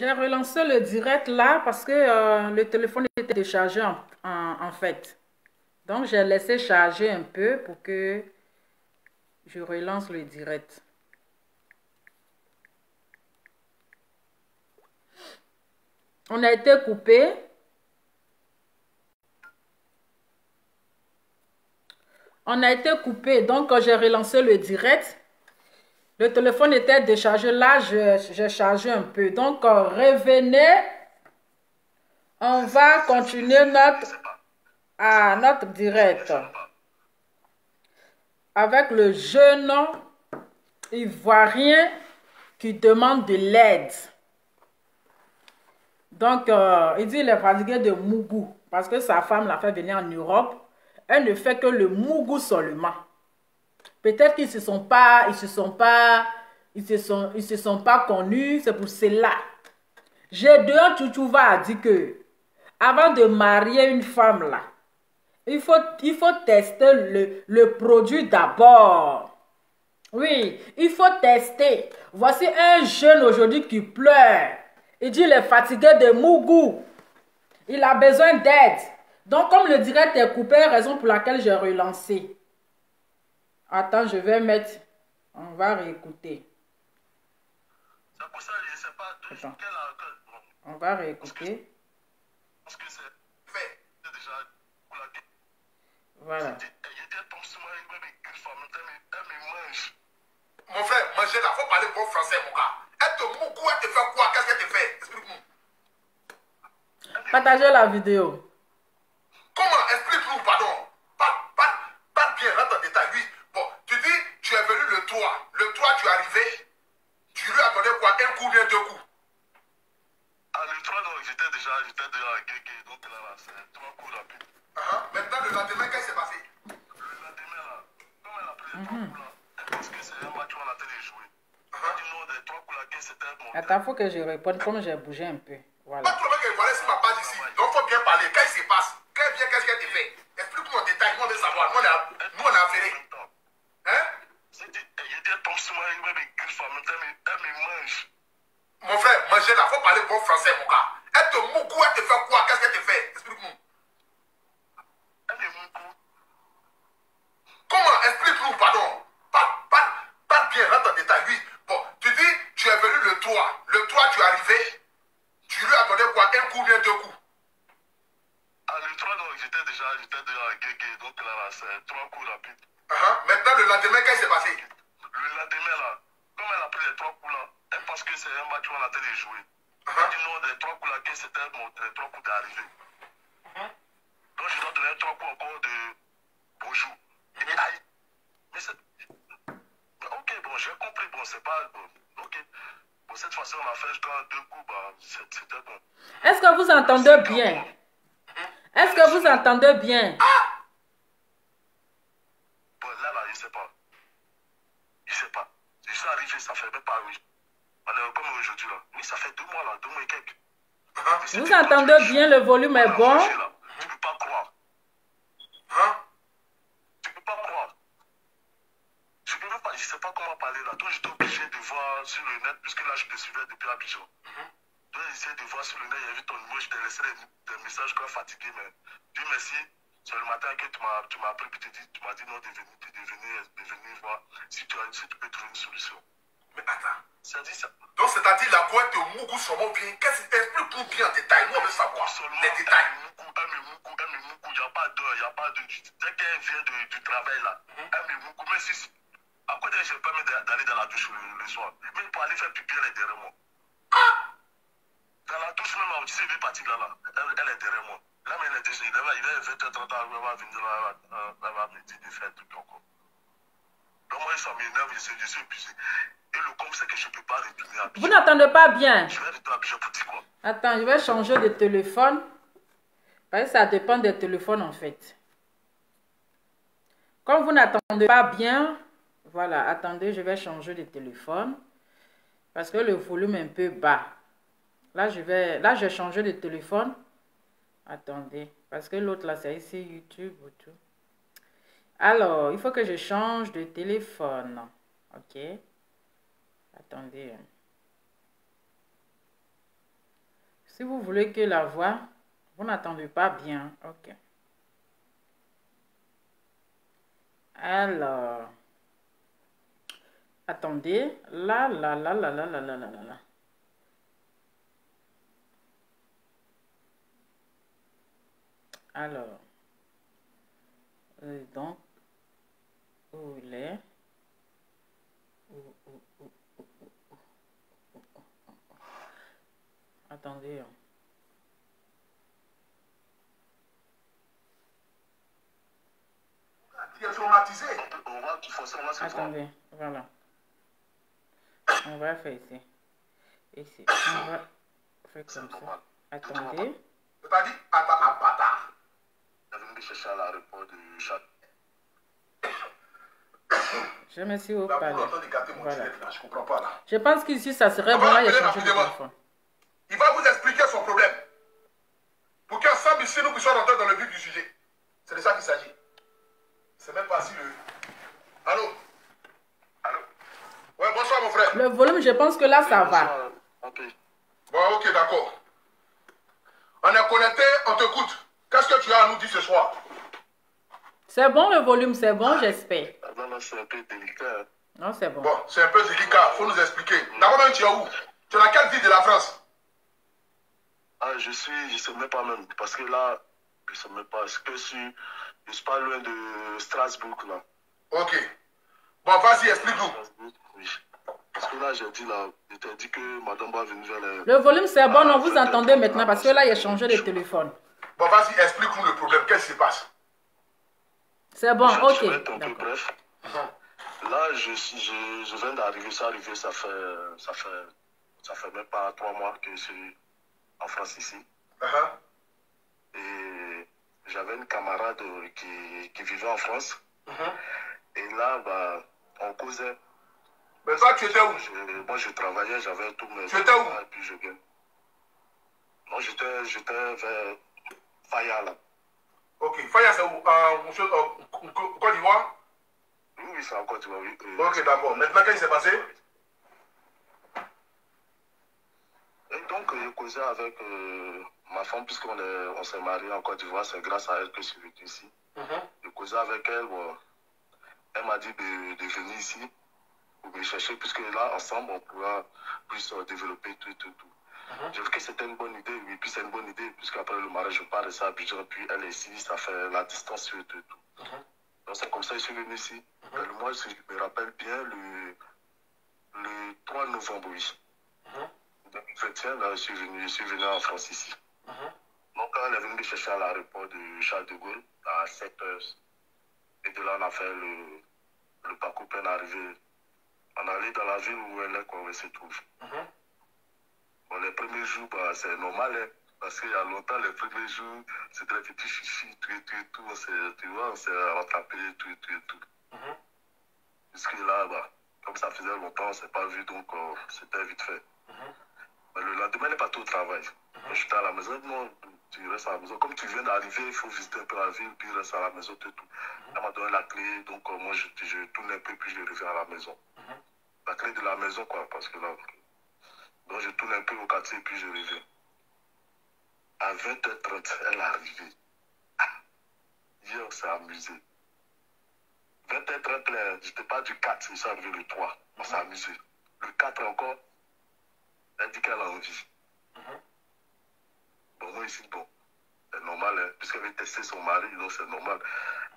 J'ai relancé le direct là parce que le téléphone était déchargé en fait. Donc, j'ai laissé charger un peu pour que je relance le direct. On a été coupé. On a été coupé. Donc, quand j'ai relancé le direct, le téléphone était déchargé. Là, j'ai chargé un peu. Donc, revenez. On va continuer notre direct avec le jeune ivoirien qui demande de l'aide. Donc, il dit qu'il est fatigué de Mougou parce que sa femme l'a fait venir en Europe. Elle ne fait que le Mougou seulement. Peut-être qu'ils se sont pas connus, c'est pour cela. Gédéon Tchouchouva a dit que avant de marier une femme là, il faut tester le produit d'abord. Oui, il faut tester. Voici un jeune aujourd'hui qui pleure. Il dit qu'il est fatigué de Mougou. Il a besoin d'aide. Donc, comme le direct est coupé, raison pour laquelle j'ai relancé. Attends, je vais mettre... On va réécouter. C'est pour ça, je ne sais pas on va réécouter. Parce que c'est fait. Déjà, voilà. Mon frère, manger là, faut parler bon français, mon gars. Elle te mougou, elle te fait quoi? Qu'est-ce qu'elle te fait? Explique-nous. Partagez la vidéo. Comment? Explique-nous, pardon. Pas bien, rentre en détail. Oui. Bon, tu dis, tu es venu le 3. Le 3, tu es arrivé. Tu lui as donné quoi? Un coup ou bien deux coups? Ah, le 3, donc, j'étais déjà à Kéké. Donc là, c'est 3 coups rapides. Maintenant, le lendemain, qu'est-ce qui s'est passé? Le lendemain, là, comme elle a pris les 3 coups là, parce que c'est un match où on a télé joué. Elle dit non, des 3 coups là, c'était mon. Attends, il faut que je réponde comme j'ai bougé un peu. Voilà. Pas de problème qu'elle voit sur ma page ici. Donc, il faut bien parler. Qu'est-ce qui se passe? Qu'est-ce qu'elle te fait? Explique-nous en détail. Nous, on veut savoir. Nous, on a affairé. Hein? Mon frère, manger là, faut parler bon français, mon gars. Elle te mougou, elle te fait quoi? Qu'est-ce qu'elle te fait? Explique-nous. Comment? Explique-nous, pardon. Pas bien, rentre en détail. Oui. Bon, tu dis, tu es venu le 3. Le 3, tu es arrivé. Tu lui as donné quoi? Un coup ou bien deux coups? Ah, le 3, donc, j'étais déjà à Kéké. Donc là, c'est 3 coups rapides. Maintenant, le lendemain, qu'est-ce qui s'est passé? Le lendemain, là, comme elle a pris les 3 coups là, elle pense que c'est un match où on a télé joué. Elle dit non, les 3 coups là, que c'était les 3 coups d'arrivée. Donc, je dois donner 3 coups encore de bonjour. Il dit, aïe. Mais c'est. Ok, bon, j'ai compris. Bon, c'est pas. Bon, ok. Bon, cette fois-ci, on a fait jusqu'à 2 coups. Bah, c'était bon. Est-ce que vous entendez bien? Est-ce que vous entendez bien? Bon, là, je sais pas. Je sais pas. Je suis arrivé, ça fait même pas, oui. On est comme aujourd'hui, là. Oui, ça fait 2 mois, là. 2 mois et quelques. Vous entendez bien? Le volume est bon? Tu peux pas croire. Tu peux pas croire. Je peux même pas, je sais pas comment parler, là. Donc, j'étais obligé de voir sur le net, puisque là, je te suivais depuis Abidjan. Donc, j'essayais de voir sur le net, il y avait ton numéro, je t'ai laissé des messages quand fatigué, mais Dieu merci. C'est le matin que tu m'as appelé, puis tu m'as dit non, de venir voir si tu peux trouver une solution. Mais attends. Donc, c'est-à-dire la boîte de Mougou Somo bien. Explique-nous bien en détail. Nous, on veut savoir les détails. Il n'y a pas d'heure, il n'y a pas de. Dès qu'elle vient du travail, là, elle me Mougou. Mais si. À côté, je vais pas d'aller dans la douche le soir. Même pour aller faire pipi, elle est derrière moi. Dans la douche, même, tu sais, elle est partie là. Elle est derrière moi. Là, mais il est 20h30, elle va venir là, elle va me dire de faire un truc encore. Donc, moi, ça m'énerve, je suis épuisé. Et le comme c'est que je ne peux pas retourner à Abidjan. Vous n'entendez pas bien? Je vais retourner à Abidjan pour dire quoi? Attends, je vais changer de téléphone. Parce que ça dépend des téléphones, en fait. Comme vous n'entendez pas bien, voilà, attendez, je vais changer de téléphone. Parce que le volume est un peu bas. Là, je vais changer de téléphone. Attendez, parce que l'autre là, c'est ici YouTube ou tout. Alors, il faut que je change de téléphone. Ok. Attendez. Si vous voulez que la voix, vous n'entendez pas bien. Ok. Alors, attendez. Là, là, là, là, là, là, là, là, là, là. Alors, donc, où il est? Attendez. Qui est traumatisé. On va tout forcer, on va se voir. Attendez, voilà. On va faire ici. Ici. On va faire comme ça. Attendez. C'est-à-dire, à bâtard. Elle vient de chercher à l'aéroport de Château. Je me suis au Là, palais. pour l'entendre gâter mon Voilà. direct, là, je comprends pas là. Je pense qu'ici, ça serait On bon. va Là, il a appeler changé de rapidement. téléphone. Il va vous expliquer son problème. Pour qu'ensemble ici, nous puissions rentrer dans le vif du sujet. C'est de ça qu'il s'agit. C'est même pas si le... Allô? Allô? Ouais, bonsoir mon frère. Le volume, je pense que là, ça va. Ok. Bon, ok, d'accord. On est connecté, on t'écoute. Qu'est-ce que tu as à nous dire ce soir? C'est bon, le volume, c'est bon, j'espère. Non, non, c'est un peu délicat. Non, c'est bon. Bon, c'est un peu délicat, faut nous expliquer. D'abord, même, tu es où? Tu es dans quelle ville de la France? Ah, je sais même pas même. Parce que là, je sais même pas. Je suis pas loin de Strasbourg, là. Ok. Bon, vas-y, explique-nous. Oui. Parce que là, j'ai dit là, je t'ai dit que madame va venir vers les... Le volume, c'est bon, on vous entendez maintenant parce que là, il a changé de téléphone. Bon, vas-y, explique-nous le problème. Qu'est-ce qui se passe? C'est bon, Je ok. vais être un peu D'accord. bref. Là, je viens d'arriver, ça fait même pas 3 mois que je suis en France ici. Et j'avais une camarade qui vivait en France. Et là, bah, on causait. Mais toi, tu étais où? Moi, je travaillais, j'avais tout mes... Tu étais où? Et puis je viens. Moi, j'étais vers Faya, là. Ok, Faya, c'est où? En Côte d'Ivoire? Oui, c'est en Côte d'Ivoire, oui. Ok, d'accord. Maintenant, qu'est-ce qui s'est passé? Et donc, je causais avec ma femme, puisqu'on s'est mariés en Côte d'Ivoire, c'est grâce à elle que je suis venu ici. Je causais avec elle, bon, elle m'a dit de venir ici pour me chercher, puisque là, ensemble, on pourra plus développer tout. J'ai vu que c'était une bonne idée, oui, puis c'est une bonne idée, puisqu'après le mariage, je pars de ça à Abidjan, puis elle est ici, ça fait la distance sur tout. Donc c'est comme ça que je suis venu ici. Moi, si je me rappelle bien, le 3 novembre, oui. 2021, là, je suis venu en France ici. Donc, elle est venue me chercher à l'aéroport de Charles de Gaulle à 7 heures. Et de là, on a fait le parcours pour arriver. On est allé dans la ville où elle est, quoi, où elle se trouve. Bon, les premiers jours, bah, c'est normal, hein, parce qu'il y a longtemps, les premiers jours, c'était les petits chichis, tout, on s'est rattrapé, tout. Jusque là, bah, comme ça faisait longtemps, on ne s'est pas vu, donc c'était vite fait. Mais le lendemain, elle n'est pas tout au travail. Je suis à la maison, non, tu restes à la maison. Comme tu viens d'arriver, il faut visiter un peu la ville, puis rester à la maison, tout. Elle m'a donné la clé, donc moi, je tourne un peu, puis je reviens à la maison. La clé de la maison, quoi, parce que là... Donc, je tourne un peu au quartier, puis je reviens. À 20h30, elle est arrivée. Hier, on s'est amusé. 20h30, je n'étais pas du 4, je suis arrivé le 3. On s'est amusé. Le 4 encore, elle dit qu'elle a envie. Bon, moi ici, bon, c'est normal, hein, puisqu'elle veut tester son mari, donc c'est normal.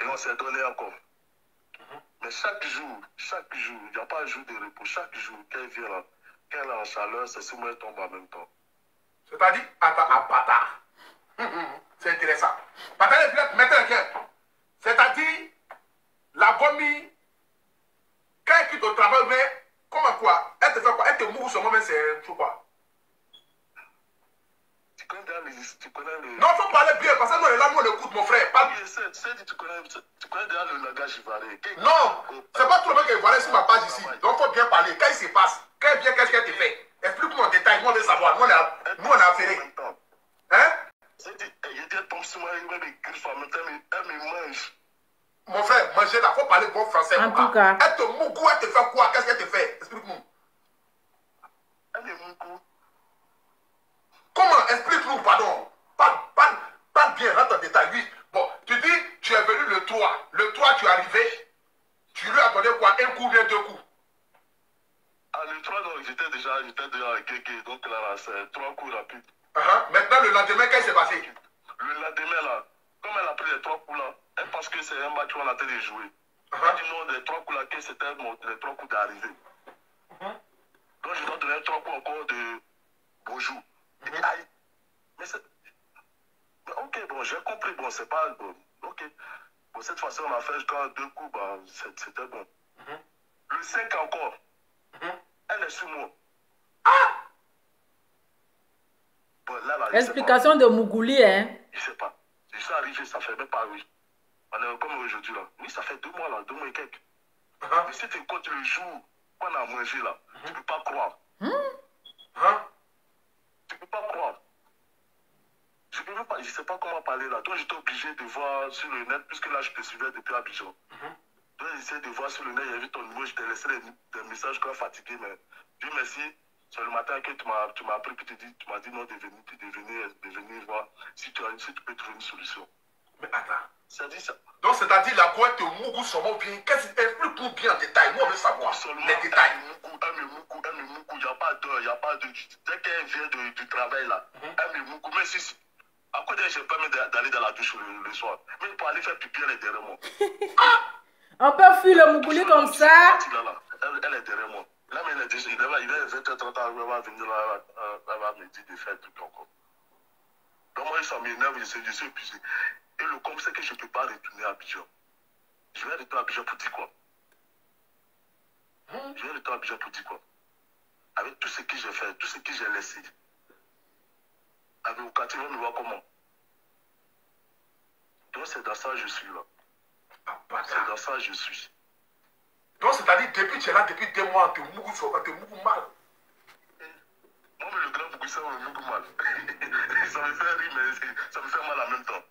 Et on s'est donné encore. Mais chaque jour, il n'y a pas un jour de repos. Chaque jour, qu'elle vient là, qu'elle est en chaleur, c'est si moi elle tombe en même temps. C'est-à-dire, à bâtard. C'est intéressant. C'est-à-dire, la gomme, quand elle quitte au travail, mais comment quoi? Elle te fait quoi? Elle te mouille sur moi, mais c'est quoi? Tu connais le... Non, il faut parler bien, parce que nous, là, nous, on écoute, mon frère. Pas... Tu connais déjà le langage ivoirien. Non, c'est pas tout le monde qui est ivoirien sur ma page ici. Donc, il faut bien parler. Quand il se passe, quand elle vient, qu'est-ce qu'elle te fait? Explique-moi en détail, moi, on veut savoir. Nous, on a affairé. Hein? Elle tombe sur moi, elle me griffe en même temps, elle me mange. Mon frère, manger là, il faut parler bon français. En tout cas. Elle te mougou, elle te fait quoi? Qu'est-ce qu'elle te fait? Explique-moi. Elle me mougou. Comment? Explique-moi. tu es arrivé, tu lui as donné quoi? Un coup, bien deux coups? Ah, le 3, donc j'étais déjà à Guégué, donc là, c'est 3 coups rapides. Maintenant, le lendemain, qu'est-ce qui s'est passé? Le lendemain, là, comme elle a pris les 3 coups là, elle pense que c'est un match qu'on a en train de jouer. Elle dit non, les 3 coups là, que c'était les 3 coups d'arrivée. Donc je dois donner 3 coups encore de bonjour. Il dit aïe. Mais c'est. Ok, bon, j'ai compris, bon, c'est pas bon. Ok. Bon, cette fois-ci, on a fait jusqu'à 2 coups, bah, c'était bon. Le 5 encore, elle est sur moi. Bon, là, Explication de Mougouli, hein? Je sais pas. Je suis arrivé, ça fait même pas oui. On est comme aujourd'hui là. Oui, ça fait 2 mois là, 2 mois et quelques. Mais si tu comptes le jour qu'on a mangé là, tu peux pas croire. Tu peux pas croire. Je peux même pas, je sais pas comment parler là. Donc j'étais obligé de voir sur le net, puisque là je te suivais depuis Abidjan. Donc j'essaie de voir sur le net, il y avait ton numéro, je t'ai laissé des messages quand fatigué, mais Dieu merci. C'est le matin que tu m'as appris, puis tu m'as dit non de venir voir si tu peux trouver une solution. Mais attends. Ça dit ça. Donc c'est-à-dire la couette de Mougou seulement bien. Explique-nous bien en détail. Nous on veut savoir les détails. Elle me Mougou, il n'y a pas d'heure, il n'y a pas de. Dès qu'elle vient du travail là, elle me Mougou. Mais si. À côté, je n'ai pas d'aller dans la douche le soir. Mais pour aller faire pipi, elle est derrière moi. On peut fuir le Mougouli comme ça. Elle est derrière moi. Là, mais il est 20h30, elle va venir là, elle va me dire de faire tout encore. Donc moi, ça m'énerve, je suis épuisé. Et le comme c'est que je ne peux pas retourner à Abidjan. Je vais retourner à Abidjan pour dire quoi? Je vais retourner à Abidjan pour dire quoi? Avec tout ce que j'ai fait, tout ce que j'ai laissé. Avec le quartier, on me voit comment? Donc c'est dans ça que je suis là. C'est dans ça que je suis. Donc c'est-à-dire depuis tu es là, depuis 2 mois, tu es Mougou mal. Moi, mais le grand Mougou, ça me Mougou mal. Ça me fait rire, mais ça me fait mal en même temps.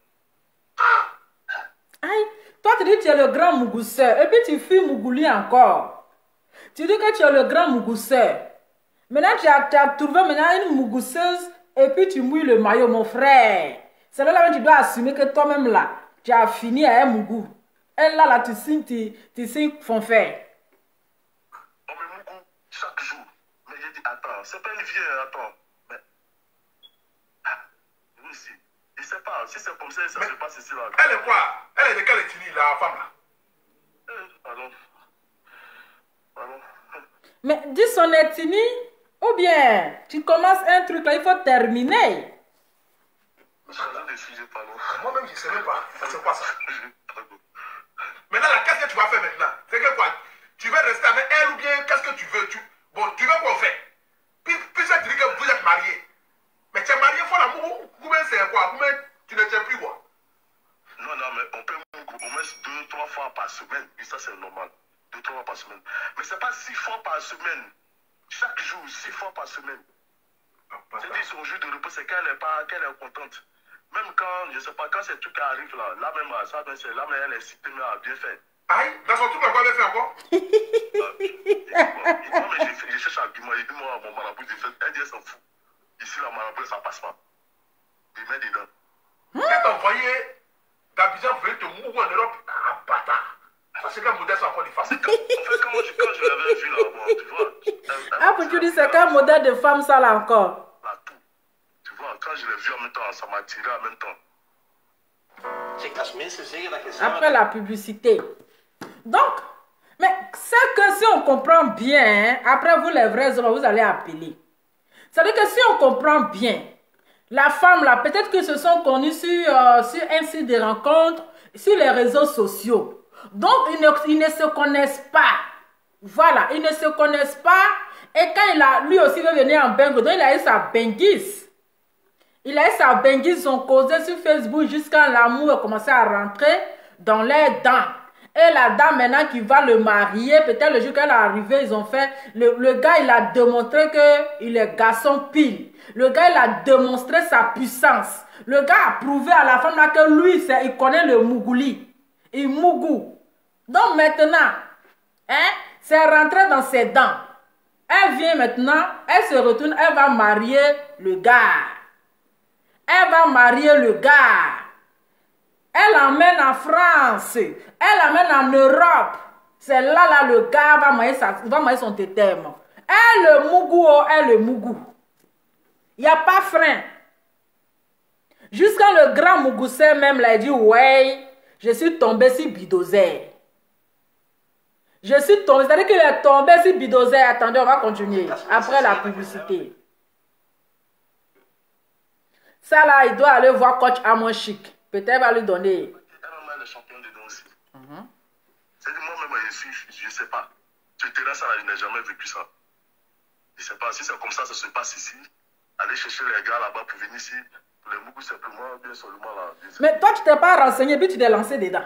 Aïe, toi tu dis que tu es le grand Mougousseur et puis tu fuis Mougouli encore. Tu dis que tu es le grand Mougousseur. Maintenant tu as trouvé maintenant une Mougousseuse et puis tu mouilles le maillot, mon frère. C'est là où tu dois assumer que toi-même là, tu as fini à un Mougou. Et là, tu signes Fonfer. On me Mougou chaque jour. Mais j'ai dit, attends, c'est pas une vieille, attends. Mais. Oui, si. Je sais pas, si c'est comme ça, ça se passe ici là. Elle est quoi? Elle est de quelle ethnie, la femme là? Pardon. Mais dis son ethnie, ou bien tu commences un truc là, il faut terminer. Moi-même, je ne sais même pas. C'est quoi ça? Maintenant, là, qu'est-ce que tu vas faire maintenant? C'est que quoi? Tu veux rester avec elle ou bien qu'est-ce que tu veux? Bon, tu veux quoi faire? Puis ça, tu dis que vous êtes mariés. Mais tu es marié, il faut l'amour. Combien c'est quoi? Combien tu ne tiens plus quoi? Non, mais on peut au moins 2-3 fois par semaine. Et ça, c'est normal. 2-3 fois par semaine. Mais c'est pas 6 fois par semaine. Chaque jour, 6 fois par semaine. C'est-à-dire son jour de repos, c'est qu'elle est contente. Même quand, je sais pas, quand ces trucs arrivent là, là même, ça, c'est là, mais elle est citée, mais elle a bien fait. Aïe, dans son truc, elle a fait encore? Moi, mais je cherche un argument, il dit, moi, mon marabout, elle dit, elle s'en fout. Ici, la marabout, ça passe pas. Il met dedans. Vous êtes envoyé d'Abidjan pour venir te mourir en Europe. Ah, bâtard. Ça, c'est qu'un modèle, c'est encore des femmes. En fait, quand je l'avais vu là, bon, tu vois. Ah, pour tu dis, c'est qu'un modèle de femme, ça là encore. Là, tout. Tu vois, quand je l'ai vu en même temps, ça m'a tiré en même temps. Après la publicité. Donc, mais c'est que si on comprend bien, après vous les vrais hommes, vous allez appeler. C'est-à-dire que si on comprend bien, la femme là, peut-être que se sont connus sur un site de rencontres, sur les réseaux sociaux. Donc, ils ne se connaissent pas. Voilà, ils ne se connaissent pas. Et quand lui aussi veut venir en bengue, donc il a eu sa benguise. Il a eu sa benguise, ils ont causé sur Facebook jusqu'à l'amour a commencé à rentrer dans les dents. Et la dame maintenant qui va le marier, peut-être le jour qu'elle est arrivée, ils ont fait, le gars il a démontré qu'il est garçon pile. Le gars il a démontré sa puissance. Le gars a prouvé à la femme là que lui, il connaît le Mougouli. Il Mougou. Donc maintenant, hein, c'est rentré dans ses dents. Elle vient maintenant, elle se retourne, elle va marier le gars. Elle va marier le gars. Elle l'emmène en France. Elle l'emmène en Europe. C'est là, le gars va manger son tétème. Elle le mougou, elle le mougou. Il n'y a pas frein. Jusqu'à le grand Mougoussé même, là, il dit, ouais, je suis tombé sur Bidozer. Je suis tombé, c'est-à-dire qu'il est tombé sur Bidozer. Attendez, on va continuer après la publicité. Ça là, il doit aller voir coach Amon Chic. Peut-être va lui donner. Elle est championne dedans aussi. C'est moi-même, je ne sais pas. Tu étais là, ça, je n'ai jamais vécu ça. Je ne sais pas si c'est comme ça se passe ici. Aller chercher les gars là-bas pour venir ici. Les Mougou, simplement, bien seulement là. Mais toi, tu t'es pas renseigné, puis tu t'es lancé dedans.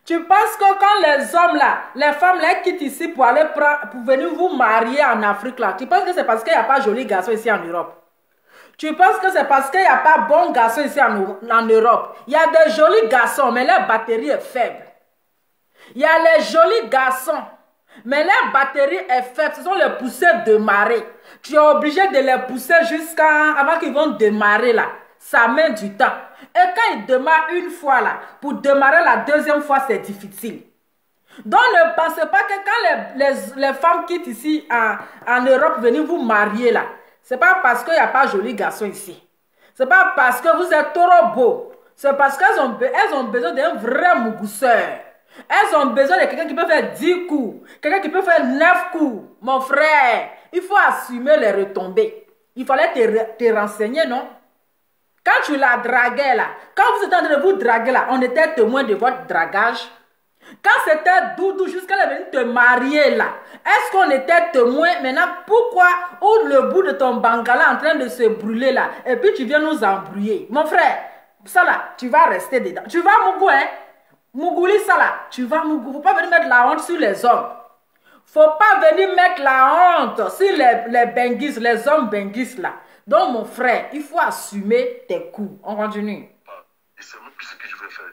Tu penses que quand les hommes là, les femmes là quittent ici pour aller pour venir vous marier en Afrique là, tu penses que c'est parce qu'il n'y a pas de jolis garçons ici en Europe? Tu penses que c'est parce qu'il n'y a pas de bons garçons ici en Europe? Il y a des jolis garçons, mais leur batterie est faible. Il y a les jolis garçons, mais leur batterie est faible. Ce sont les pousseurs de marée. Tu es obligé de les pousser avant qu'ils vont démarrer là. Ça met du temps. Et quand ils démarrent une fois là, pour démarrer la deuxième fois, c'est difficile. Donc ne pensez pas que quand les femmes quittent ici en Europe, venir vous marier là, c'est pas parce qu'il n'y a pas de jolis garçons ici. C'est pas parce que vous êtes trop beau. C'est parce qu'elles ont besoin d'un vrai mougousseur. Elles ont besoin de quelqu'un qui peut faire 10 coups. Quelqu'un qui peut faire 9 coups. Mon frère, il faut assumer les retombées. Il fallait te renseigner, non? Quand tu la draguais là, quand vous étiez en train de vous draguer là, on était témoin de votre dragage. Quand c'était Doudou jusqu'à la venue te marier là, est-ce qu'on était témoin? Maintenant, pourquoi ou le bout de ton bangala en train de se brûler là, et puis tu viens nous embrouiller? Mon frère, ça là, tu vas rester dedans. Tu vas mougou, hein? Mougouli, ça là, tu vas mougou. Faut pas venir mettre la honte sur les hommes. Faut pas venir mettre la honte sur les benguis, les hommes benguis là. Donc, mon frère, il faut assumer tes coups. On continue. Je sais même plus ce que je vais faire.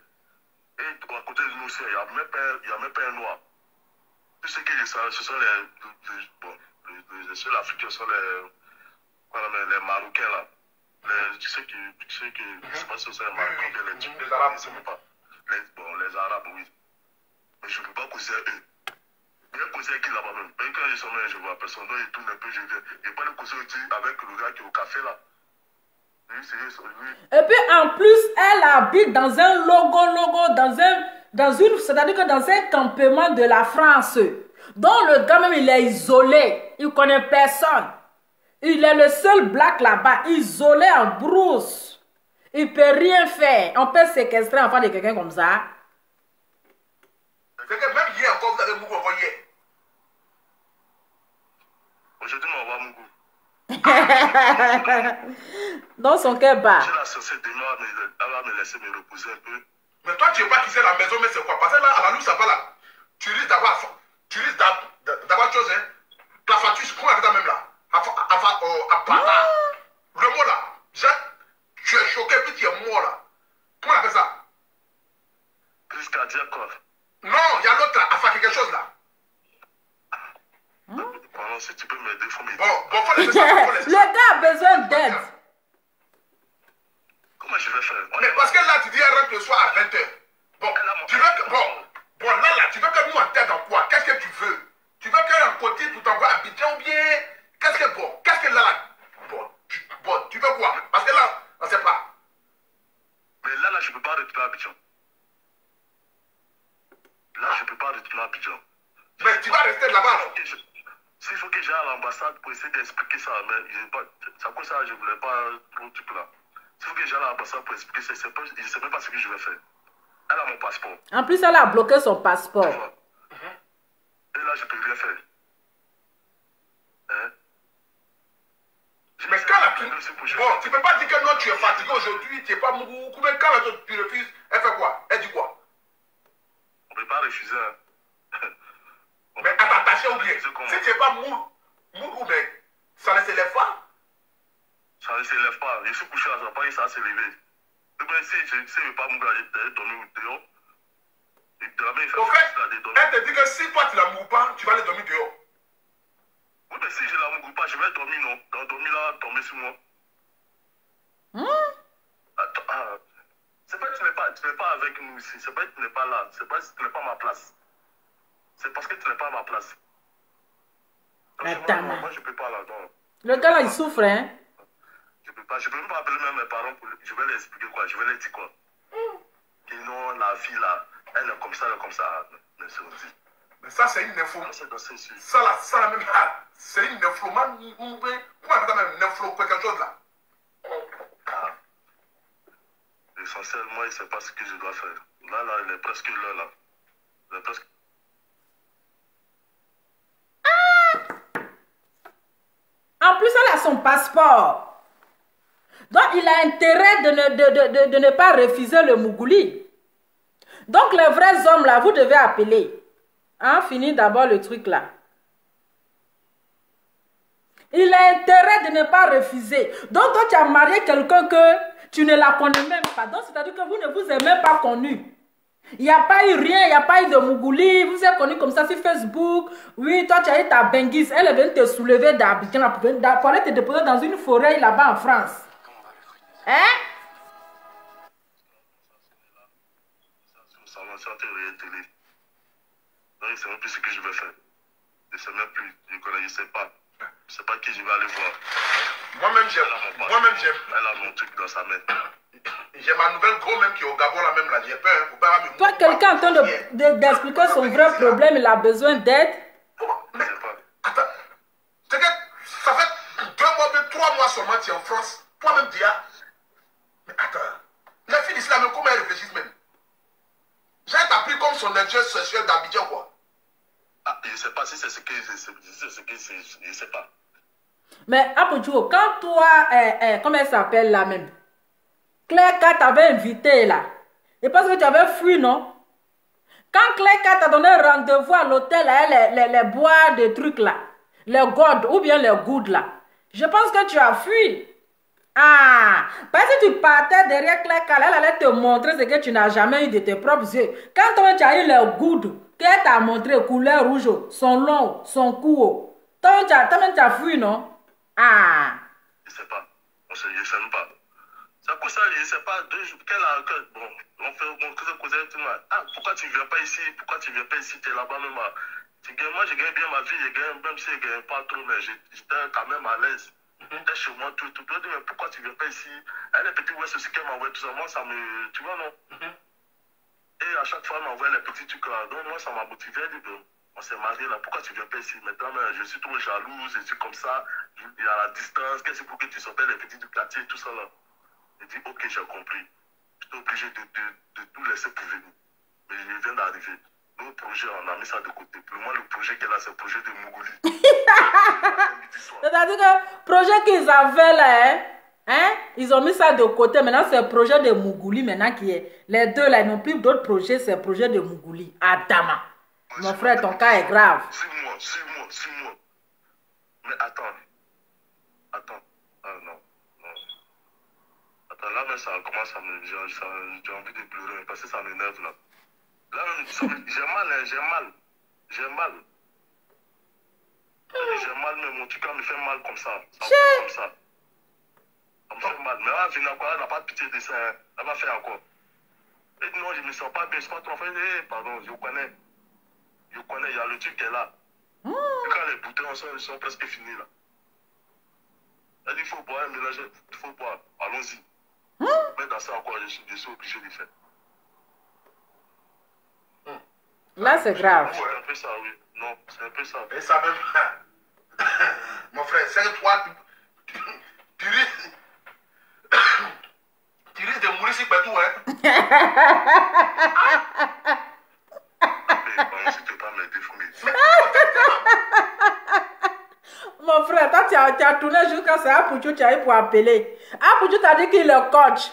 Et à côté de nous aussi, il n'y a même pas un noir. Tout ce que je sais, ce sont les seuls africains, ce sont les Marocains là. Tu sais que, je sais pas si c'est les Marocains ou les Arabes, je ne sais pas. Les Arabes, oui. Mais je ne peux pas causer à eux. Je vais causer à qui là-bas même. Même quand je suis je vois personne, donc il tourne un peu, je viens. Je ne vais pas le causer avec le gars qui est au café là. Et puis en plus, elle habite dans un c'est-à-dire que dans un campement de la France. Donc le gars même, il est isolé. Il ne connaît personne. Il est le seul black là-bas, isolé en brousse. Il ne peut rien faire. On peut séquestrer l'enfant de quelqu'un comme ça. C'est que même hier encore, vous avez beaucoup envoyé. Aujourd'hui, on va Mougou. Dans son cœur bas. J'ai la censée demain, elle va me laisser me reposer un peu. Mais toi, tu ne sais pas qui c'est la maison, mais c'est quoi? Parce que là, à la louche, ça va là. Tu risques d'avoir chose, hein. Ta facture, comment on appelle ça même là? Le mot là. Tu es choqué, puis tu es mort là. Comment on appelle ça? Crise cardiaque, quoi. Non, il y a l'autre là, à faire quelque chose là. Bon, si tu peux m'aider, il faut m'aider. Bon, faut laisser ça. Le gars a besoin d'aide. Comment je vais faire? Mais parce que là, tu dis, elle rentre le soir à 20h. Bon, tu veux que. Bon, là, tu veux que nous, on t'aide dans quoi? Qu'est-ce que tu veux? Tu veux qu'elle en côté pour t'envoyer à Abidjan ou bien. Qu'est-ce que là, bon, tu veux quoi? Parce que là, on ne sait pas. Mais là, je ne peux pas retourner à Abidjan. Là, je ne peux pas retourner à Abidjan. Mais tu vas rester là-bas, alors. S'il faut que j'aille à l'ambassade pour essayer d'expliquer ça, mais c'est à cause ça, je ne voulais pas trop de trucs là. S'il faut que j'aille à l'ambassade pour expliquer ça, je ne sais même pas ce que je vais faire. Elle a mon passeport. En plus, elle a bloqué son passeport. Et là, je ne peux rien faire. Hein? Mais quand la bon, tu ne peux pas dire que non, tu es fatigué aujourd'hui, tu n'es pas mougou. Mais quand tu refuses, elle fait quoi? Elle dit quoi? On ne peut pas refuser. Hein? Mais à t'attacher ou bien? Si tu n'es pas mougou, mais ça ne se lève pas? Ça ne se lève pas. Je suis couché à ça, pas que ça va se lever. Si je ne veux pas mougou, je vais dormir dehors. Au fait, elle te dit que si toi tu la moues pas, tu vas aller dormir dehors. Oui, mais si je la mougou pas, je vais dormir, non? Dormir là, tomber sur moi. C'est pas que tu n'es pas. tu n'es pas avec nous ici. C'est pas que tu n'es pas là. C'est pas que tu n'es pas à ma place. C'est parce que tu n'es pas à ma place. Attends, moi, je ne peux pas là. Non. Le gars là, il souffre, hein? Je peux pas. Je peux même pas appeler même mes parents. Je vais leur expliquer quoi. Je vais leur dire quoi. Que non, la fille là, elle est comme ça, elle est comme ça. Mais ça, c'est une info. Ça, là, même, c'est une info. Comment on appelle même une info, quelque chose là? L'essentiel, moi, il ne sait pas ce que je dois faire. Là, il est presque l'heure, là. Il est presque... En plus, elle a son passeport. Donc, il a intérêt de ne pas refuser le Mougouli. Donc, les vrais hommes, là, vous devez appeler. Hein, fini d'abord le truc, là. Il a intérêt de ne pas refuser. Donc, toi, tu as marié quelqu'un que tu ne la connais même pas. Donc, c'est-à-dire que vous ne vous êtes même pas connu. Il n'y a pas eu rien, il n'y a pas eu de Mougouli. Vous êtes connu comme ça sur Facebook. Oui, toi, tu as eu ta benguise. Elle est venue te soulever d'Abidjan pour aller te déposer dans une forêt là-bas en France. Hein? Ça va sortir rien télé. Donc, je ne sais même plus ce que je vais faire. Je ne sais même plus. Je ne sais pas. Je ne sais pas qui je vais aller voir. Moi-même, j'aime. Elle a mon truc dans sa main. J'ai ma nouvelle gros même qui est au Gabon là même là. J'ai peur. Faut pas me toi, quelqu'un est en train d'expliquer son vrai problème, il a besoin d'aide. Mais, attends. Ça fait 2 mois, 3 mois seulement tu es en France. Toi-même, Dia. Mais attends. La fille d'ici là, même comment elle réfléchit même? J'ai appris comme son intérêt sexuel d'Abidjan quoi. Ah, je ne sais pas si c'est ce que je ne sais pas. Mais Apodjo, quand toi, comment elle s'appelle là même? Claire Kat t'avait invité là. Et parce que tu avais fui, non? Quand Claire Kat t'a donné rendez-vous à l'hôtel, les bois de trucs là, les gourdes ou bien les goudes là, je pense que tu as fui. Ah, parce que tu partais derrière Claire Kat, elle allait te montrer ce que tu n'as jamais eu de tes propres yeux. Quand toi tu as eu les goudes, qu'elle t'a montré couleur rouge, son long, son cou, toi tu as fui, non? Ah. Je ne sais pas. Je ne sais même pas. C'est pour ça, je ne sais pas, 2 jours, bon, on fait, ah, pourquoi tu ne viens pas ici, tu es là-bas même, moi je gagne bien ma vie, même si je ne gagne pas trop, mais j'étais quand même à l'aise, j'étais chez moi, tout, mais pourquoi tu ne viens pas ici, elle est petite, ouais, c'est ce qu'elle m'envoie, tout ça, moi ça me, tu vois, non, et à chaque fois elle m'envoie les petits trucs là, donc moi ça m'a motivé, elle dit, on s'est marié là, pourquoi tu ne viens pas ici, maintenant, je suis trop jalouse, je suis comme ça, il y a la distance, qu'est-ce que c'est pour que tu sortais les petits du quartier, tout ça là. J'ai dit, ok, j'ai compris. J'étais obligé de tout laisser pour venir. Mais je viens d'arriver. Notre projet, on a mis ça de côté. Pour moi, le projet qu'elle a, c'est le projet de Mougouli. C'est-à-dire que le projet qu'ils avaient là, hein, ils ont mis ça de côté. Maintenant, c'est le projet de Mougouli. Maintenant, qui est. Les deux là, ils n'ont plus d'autres projets, c'est le projet de Mougouli. Adama. Mon frère, ton cas est grave. 6 mois. Mais attends. Ah non. Là, même, ça commence à me... J'ai envie de pleurer parce que ça m'énerve, là. Là, même, j'ai mal. J'ai mal, mais mon truc me fait mal comme ça. Ça me fait comme ça. Ça me fait mal. Mais là, elle n'a pas de pitié de ça. Elle va faire encore. Et non, je ne me sens pas bien. Je ne suis pas trop... pardon, je connais. Il y a le truc qui est là. Et quand les bouteilles sont presque finies, là. Elle dit, il faut boire, mélanger. Il faut boire. Allons-y. Mais dans ça encore, je suis obligé de faire. Là, c'est grave. C'est un peu ça, oui. Non, c'est un peu ça. Et ça même. Mon frère, c'est que toi, tu risques de mourir si partout, hein. Mais si tu peux pas m'aider, il faut m'aider. Mon frère, toi, tu as tourné jusqu'à ça. Apodjo, tu as eu pour appeler. Apodjo t'a dit qu'il est coach.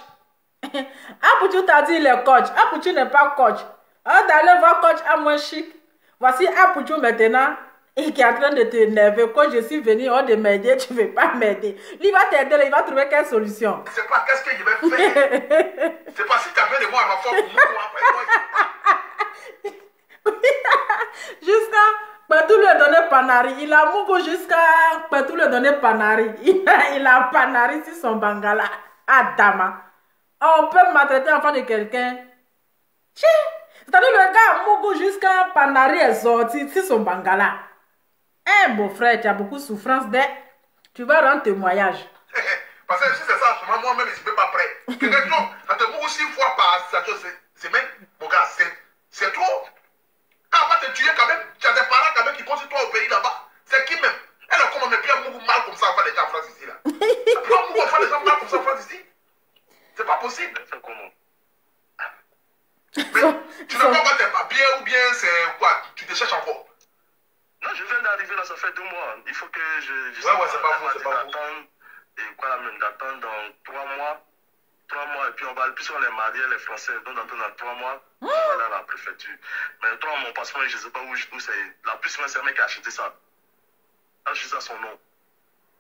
Apodjo t'a dit qu'il est coach. Apodjo n'est pas coach. D'aller voir coach à moins chic. Voici Apodjo maintenant. Et qui est en train de t'énerver. Quand je suis venu de m'aider, tu ne veux pas m'aider. Lui, il va t'aider, il va trouver quelle solution. C'est pas qu'est-ce que je vais faire. C'est pas si tu as besoin de moi à ma forme pour moi. Jusqu'à Petou lui a donné Panari. Il a mougo jusqu'à Petou lui a donné Panari. Il a Panari sur son bangala. Adama. On peut maltraiter l'enfant de quelqu'un. C'est-à-dire le gars Mougou jusqu'à Panari est sorti, c'est son bangala. Eh, beau frère, tu as beaucoup de souffrance tu vas rendre témoignage. Parce que si c'est ça, moi-même, je ne suis pas prêt. Non, quand tu Mougou 6 fois par station, c'est même, mon gars, c'est trop. Ah, va te tuer quand même. Tu as des parents quand même qui comptent sur toi au pays là-bas. C'est qui même? Elle a comment me bien Mougou mal comme ça, on fait des gens en France ici là. Pourquoi Mougou fait des gens mal comme ça en France ici? C'est pas possible. C'est comment? Mais tu n'as pas tes papiers ou bien c'est quoi? Tu te cherches encore? Non, je viens d'arriver là, ça fait 2 mois. Il faut que je ouais, c'est pas vous, c'est pas vous. Et quoi, la même d'attendre dans 3 mois. 3 mois, et puis on va, puisqu'on est mariés, les Français, donc dans 3 mois, on va aller à la préfecture. Mais 3 mois, mon passeport, je ne sais pas où c'est. La plus souvent, c'est un mec qui a acheté ça. A acheté ça son nom.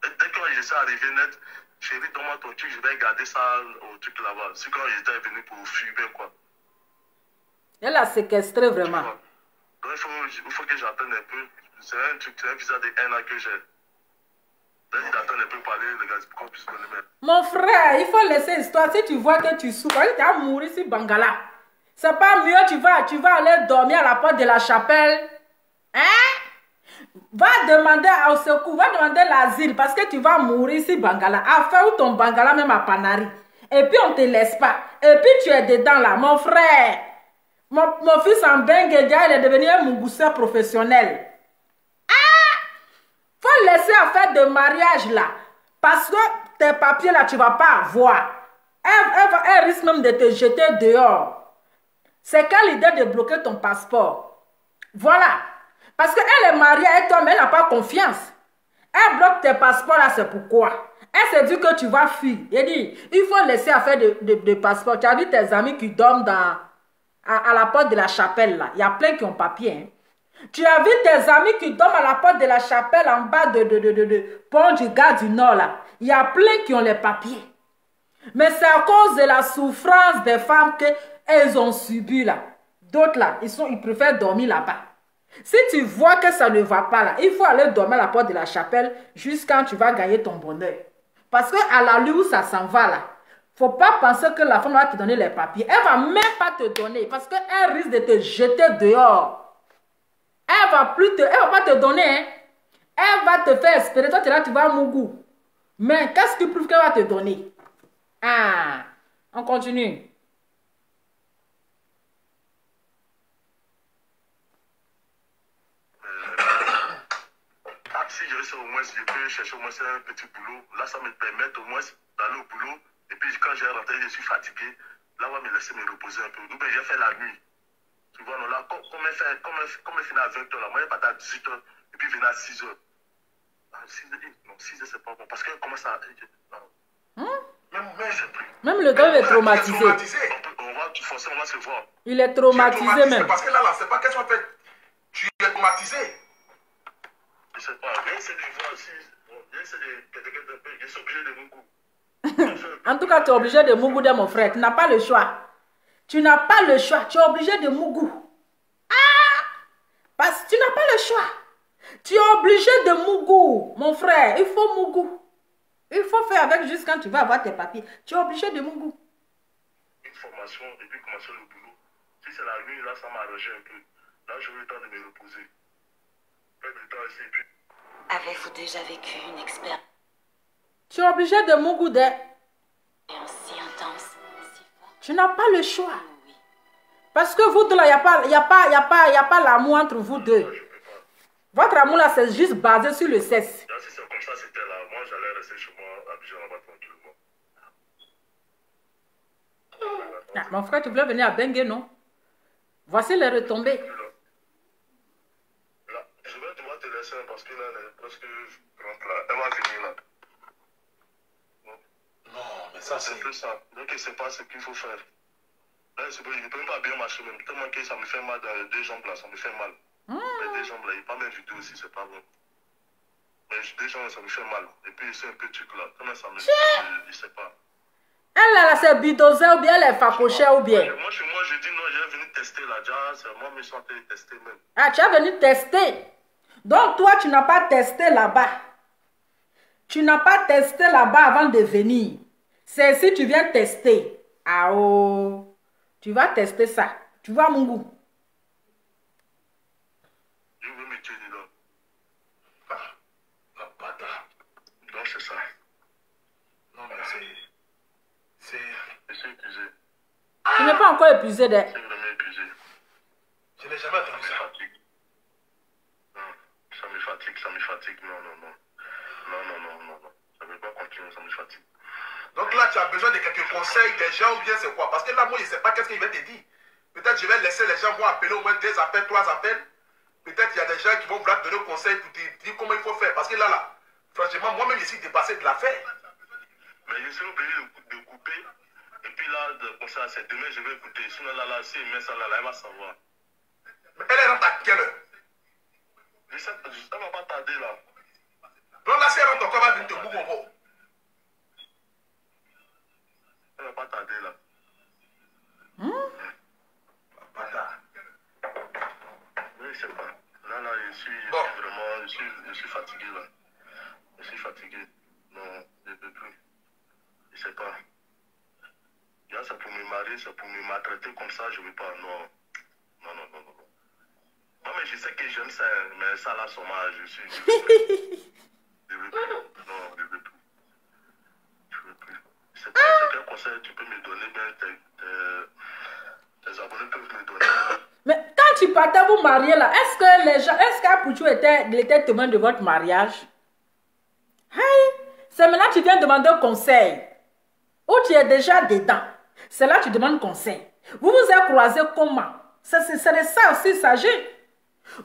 Et dès que je suis arrivé net, chérie, donne-moi ton truc, je vais garder ça au truc là-bas. C'est quand j'étais venu pour fumer, quoi. Elle a séquestré vraiment. Donc il faut que j'attende un peu. C'est un truc, c'est un visa de 1 an que j'ai. Là, j'attends un peu parler, les gars, pour qu'on puisse me le mettre. Mon frère, il faut laisser l'histoire. Si tu vois que tu souffres, tu vas mourir sur Bangala. C'est pas mieux, tu vas aller dormir à la porte de la chapelle. Hein? Va demander au secours, va demander l'asile parce que tu vas mourir sur Bangala. Afin ou ton Bangala même à Panari. Et puis on te laisse pas. Et puis tu es dedans là, mon frère. Mon fils en Benguedia, il est devenu un mougousseur professionnel. Faut laisser à faire de mariage là. Parce que tes papiers là, tu vas pas avoir. Elle risque même de te jeter dehors. C'est quelle idée de bloquer ton passeport? Voilà. Parce qu'elle est mariée avec toi, mais elle n'a pas confiance. Elle bloque tes passeports là, c'est pourquoi. Elle se dit que tu vas fuir. Elle dit, il faut laisser à faire de passeports. Tu as vu tes amis qui dorment à la porte de la chapelle là. Il y a plein qui ont papier. Hein. Tu as vu tes amis qui dorment à la porte de la chapelle en bas de pont du Gare du Nord là. Il y a plein qui ont les papiers. Mais c'est à cause de la souffrance des femmes qu'elles ont subi là. D'autres là, ils préfèrent dormir là-bas. Si tu vois que ça ne va pas là, il faut aller dormir à la porte de la chapelle jusqu'à quand tu vas gagner ton bonheur. Parce qu'à la lui où ça s'en va là, faut pas penser que la femme va te donner les papiers. Elle va même pas te donner parce qu'elle risque de te jeter dehors. Elle va pas te donner. Hein. Elle va te faire espérer. Toi, tu es là, tu vas à Mougou. Mais qu'est-ce qui prouve qu'elle va te donner? Ah, on continue. Si je sais au moins, je peux chercher au moins un petit boulot. Là, ça me permet au moins d'aller au boulot. Et puis, quand j'ai rentré, je suis fatigué. Là, on va me laisser me reposer un peu. Donc, j'ai fait la nuit. Tu vois, non, là, comme elle finit à 20h, là, moi, je partais à 18h. Et puis, je venais à 6h. Ah, 6h, c'est pas bon. Parce qu'elle commence à. Même le gars est traumatisé. On va forcément se voir. Il est traumatisé même. Parce que là, c'est pas qu'elle soit faite. Tu es traumatisé. Je sais pas. J'ai essayé de voir si. J'ai essayé de. Je suis obligé de Mougou. En tout cas, tu es obligé de Mougou de mon frère. Tu n'as pas le choix. Tu n'as pas le choix. Tu es obligé de Mougou. Ah! Parce que tu n'as pas le choix. Tu es obligé de Mougou. Mon frère, il faut Mougou. Il faut faire avec juste quand tu vas avoir tes papiers. Tu es obligé de Mougou. Une formation et puis commencer le boulot. Si c'est la nuit, là, ça m'arrange un peu. Là, j'aurai le temps de me reposer. Perdre le temps ici et puis. Avez-vous déjà vécu une expérience Tu es obligé de Mougou de. si intense, si forte? Tu n'as pas le choix. Oui. Parce que vous deux là, il n'y a pas l'amour entre vous deux. Votre amour là, c'est juste basé sur le sexe. Là, si c'est comme ça, c'était là. Moi, j'allais rester chez moi, à Abidjan, là-bas, tranquillement. Ah, mon frère, tu voulais venir à Bengue, non? Voici les retombées. Là, je vais devoir te laisser parce que là, lorsque je rentre là, elle va venir là. Non, mais ça, C'est plus ça. Donc, c'est pas ce qu'il faut faire. Là, je ne peux pas bien marcher même. Tellement que ça me fait mal dans les 2 jambes là, ça me fait mal. Les 2 jambes là, il n'y a pas mes vidéos aussi, c'est pas bon. Mais 2 jambes, ça me fait mal. Et puis, c'est un peu truc là. Comment ça me fait, je sais pas. Elle là, c'est bidosée ou bien elle est facochée ou bien? Moi, chez moi, je dis non, j'ai venu tester là. Déjà, c'est moi, je suis en train de tester même. Ah, tu es venu tester. Donc, toi, tu n'as pas testé là-bas. Tu n'as pas testé là-bas avant de venir. C'est si tu viens tester. Ah oh, tu vas tester ça. Tu vois mon goût. Je veux me tuer dedans. Ah, bâtard. Donc c'est ça. Non, mais c'est... Je suis épuisé. Tu n'es pas encore épuisé de... Je suis vraiment épuisé. Je n'ai jamais Ça entendu me ça. fatigue. Non, ça me fatigue, ça me fatigue. Non, non, non. Non, non, non, non, non. Ça ne veut pas continuer, ça me fatigue. Donc là, tu as besoin de quelques conseils des gens ou bien c'est quoi? Parce que là, moi, je ne sais pas qu'est-ce qu'il va te dire. Peut-être je vais laisser les gens vont appeler au moins 2 appels, 3 appels. Peut-être il y a des gens qui vont vouloir te donner conseil pour te dire comment il faut faire. Parce que là, franchement, moi-même, je suis dépassé de l'affaire. Mais je suis obligé de couper. Et puis là, comme ça, c'est demain, je vais écouter. Sinon, là, si elle met ça là, elle va savoir. Mais elle rentre à quelle heure? Je sais, ça ne va pas tarder là. Donc là, si elle rentre encore, elle va venir te bouger. Ça ne va pas tarder là. Bâtard. Oui, je sais pas. Là, je suis vraiment, je suis fatigué là. Je suis fatigué. Non, je ne peux plus. Je sais pas. Là, c'est pour me marier, c'est pour me maltraiter comme ça, je ne veux pas. Non. Non, non, non, non. Non, mais je sais que j'aime ça, mais ça là, son âge, je suis. Je veux plus. Non, je veux plus. Je veux plus. Je sais pas, c'est quel conseil tu peux me donner, bien tes abonnés peuvent me donner. Mais quand tu partais vous marier là, est-ce que les gens, est-ce qu'Apouchou était témoin de votre mariage? Hey, c'est maintenant que tu viens demander conseil. Ou tu es déjà dedans. C'est là que tu demandes conseil. Vous vous êtes croisés comment? C'est de ça aussi il s'agit.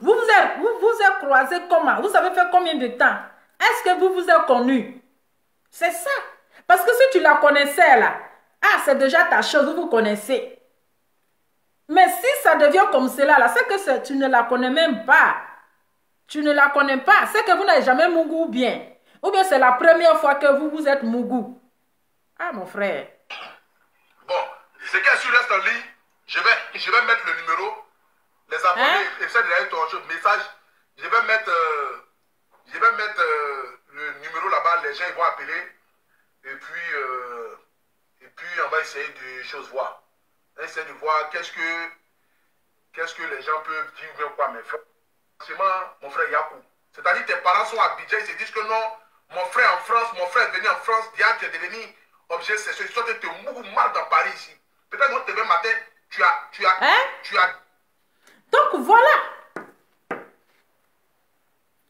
Vous vous êtes croisés comment? Vous avez fait combien de temps? Est-ce que vous vous êtes connus? C'est ça. Parce que si tu la connaissais là, ah, c'est déjà ta chose, vous vous connaissez. Mais si ça devient comme cela là, c'est que tu ne la connais même pas. Tu ne la connais pas. C'est que vous n'avez jamais mougou ou bien. Ou bien c'est la première fois que vous êtes mougou. Ah, mon frère. Bon, ce qui est sur reste en ligne, je vais mettre le numéro, les abonnés, essaie de lire ton message. Je vais mettre le numéro là-bas, les gens ils vont appeler. Et puis on va essayer de choses voir. On va essayer de voir qu'est-ce que les gens peuvent dire ou bien quoi, mes frères. Franchement, mon frère Yakou. C'est-à-dire tes parents sont à Abidjan, ils se disent que non, mon frère en France, mon frère est venu en France, tu es devenu objet sexuel, ils sont te mourent mal dans Paris ici. Peut-être que demain matin, tu as. Donc voilà.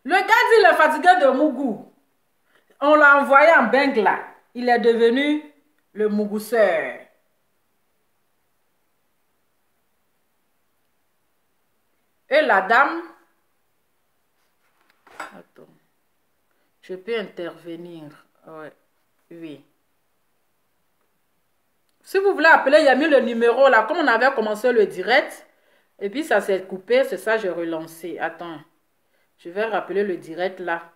Le gars dit le fatigué de Mougou. On l'a envoyé en Bengla. Il est devenu le Mougousseur. Et la dame. Attends. Je peux intervenir. Ouais. Oui. Si vous voulez appeler, il y a mis le numéro là. Comme on avait commencé le direct. Et puis ça s'est coupé. C'est ça, j'ai relancé. Attends. Je vais rappeler le direct là.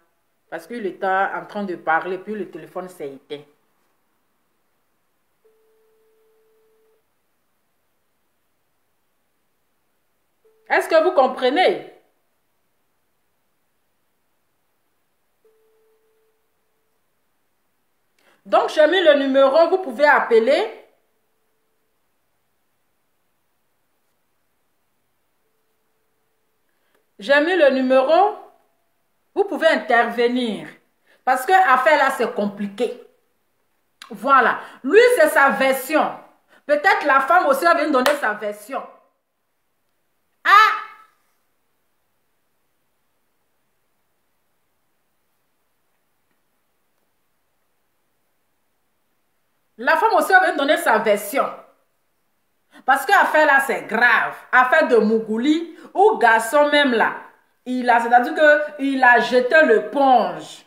Parce qu'il était en train de parler. Puis le téléphone s'est éteint. Est-ce que vous comprenez? Donc, j'ai mis le numéro, vous pouvez appeler. J'ai mis le numéro, vous pouvez intervenir. Parce que affaire là, c'est compliqué. Voilà. Lui, c'est sa version. Peut-être la femme aussi va venir donner sa version. Ah! La femme aussi va venir donner sa version. Parce que affaire là, c'est grave. Affaire de Mougouli, ou garçon même là. C'est-à-dire qu'il a jeté l'éponge.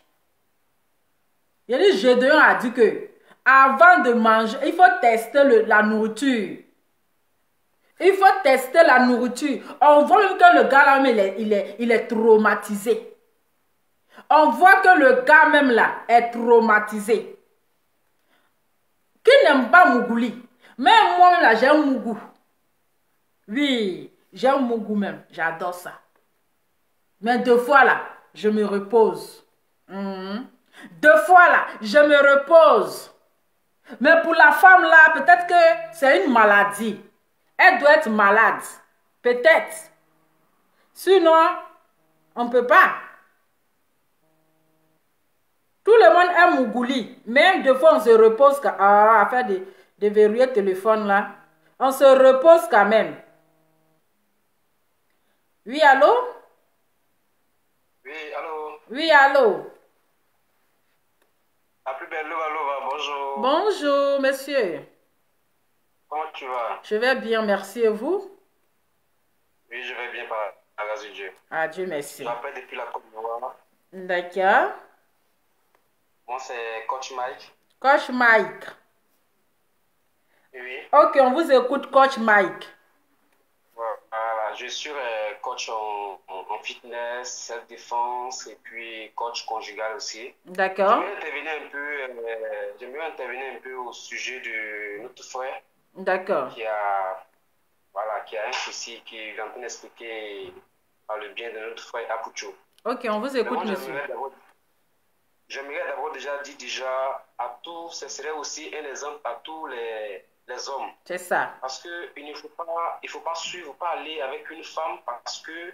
Il a dit, Gédéon a dit que avant de manger, il faut tester la nourriture. Il faut tester la nourriture. On voit même que le gars là, il est traumatisé. On voit que le gars même là est traumatisé. Qui n'aime pas Mougouli? Même moi là, j'ai un Mougou. Oui, j'ai un Mougou même. J'adore ça. Mais 2 fois là, je me repose. 2 fois là, je me repose. Mais pour la femme là, peut-être que c'est une maladie. Elle doit être malade. Peut-être. Sinon, on ne peut pas. Tout le monde aime Mougouli. Même des fois, on se repose à faire des verrouillés de téléphone là. On se repose quand même. Oui, allô? Oui, allô? Oui, allô? La plus belle Lova, bonjour. Bonjour, monsieur. Comment tu vas? Je vais bien, merci. Et vous? Oui, je vais bien par la grâce de Dieu. Ah, Dieu merci. Je m'appelle depuis la Côte d'Ivoire. D'accord. Moi, c'est Coach Mike. Coach Mike. Oui. Ok, on vous écoute, Coach Mike. Voilà, je suis coach en fitness, self-défense et puis coach conjugal aussi. D'accord. J'aimerais intervenir un peu au sujet de notre frère. D'accord. Qui a un souci qui est en train d'expliquer par le bien de notre frère Apucho. Ok, on vous écoute, monsieur. J'aimerais d'abord dire à tous, ce serait aussi un exemple à tous les hommes. C'est ça. Parce qu'il ne faut pas suivre, pas aller avec une femme parce que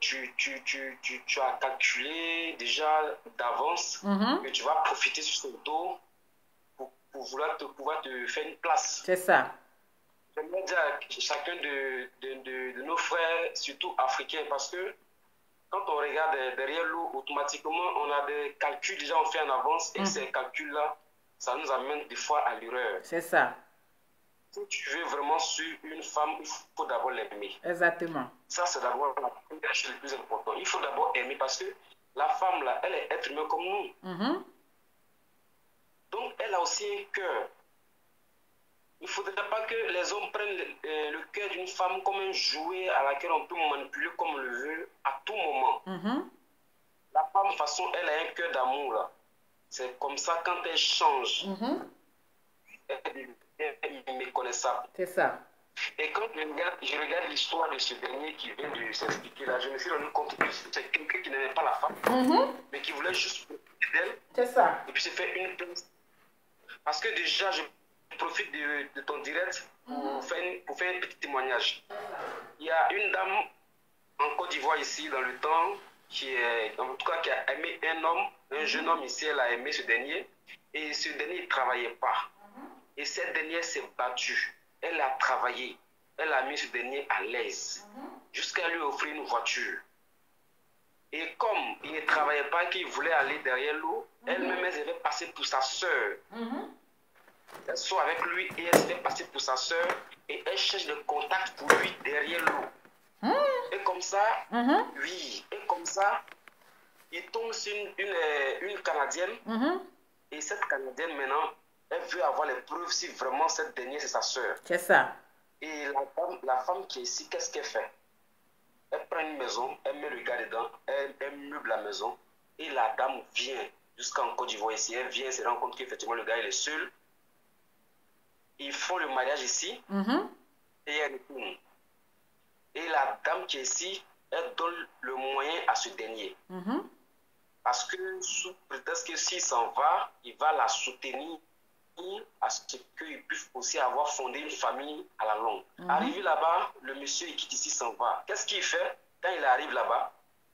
tu as calculé déjà d'avance que tu vas profiter sur son dos pour pouvoir te faire une place. C'est ça. J'aimerais dire à chacun de nos frères, surtout africains, parce que quand on regarde derrière l'eau, automatiquement, on a des calculs déjà fait en avance et ces calculs-là, ça nous amène des fois à l'erreur. C'est ça. Si tu veux vraiment suivre une femme, il faut d'abord l'aimer. Exactement. Ça, c'est d'abord la première chose la plus importante. Il faut d'abord aimer parce que la femme, là, elle est être humain comme nous. Donc, elle a aussi un cœur. Il ne faudrait pas que les hommes prennent le cœur d'une femme comme un jouet à laquelle on peut manipuler comme on le veut à tout moment. La femme, de toute façon, elle a un cœur d'amour, là. C'est comme ça, quand elle change, elle est méconnaissable. C'est ça. Et quand je regarde l'histoire de ce dernier qui vient de s'expliquer là, je me suis rendu compte que c'est quelqu'un qui n'aimait pas la femme, mais qui voulait juste profiter d'elle. C'est ça. Et puis se faire une place. Parce que déjà, je profite de ton direct pour faire un petit témoignage. Il y a une dame en Côte d'Ivoire ici, dans le temps, qui a aimé un homme, un jeune homme ici, elle a aimé ce dernier. Et ce dernier, il ne travaillait pas. Et cette dernière s'est battue. Elle a travaillé. Elle a mis ce dernier à l'aise. Jusqu'à lui offrir une voiture. Et comme il ne travaillait pas, qu'il voulait aller derrière l'eau, elle-même, elle devait passer pour sa soeur. Elle sort avec lui et elle se fait passer pour sa soeur. Et elle cherche le contact pour lui derrière l'eau. Et comme ça, il tombe sur une Canadienne. Et cette Canadienne, maintenant, elle veut avoir les preuves si vraiment cette dernière, c'est sa soeur. C'est ça. Et la femme qui est ici, qu'est-ce qu'elle fait? Elle prend une maison, elle met le gars dedans, elle meuble la maison. Et la dame vient jusqu'en Côte d'Ivoire ici. Elle vient se rendre compte qu'effectivement, le gars, il est seul. Ils font le mariage ici. Et elle retourne. Et la dame qui est ici, elle donne le moyen à ce dernier. Parce que sous prétexte que s'il s'en va, il va la soutenir à ce qu'il puisse aussi avoir fondé une famille à la longue. Arrivé là-bas, le monsieur qui ici s'en va. Qu'est-ce qu'il fait? Quand il arrive là-bas,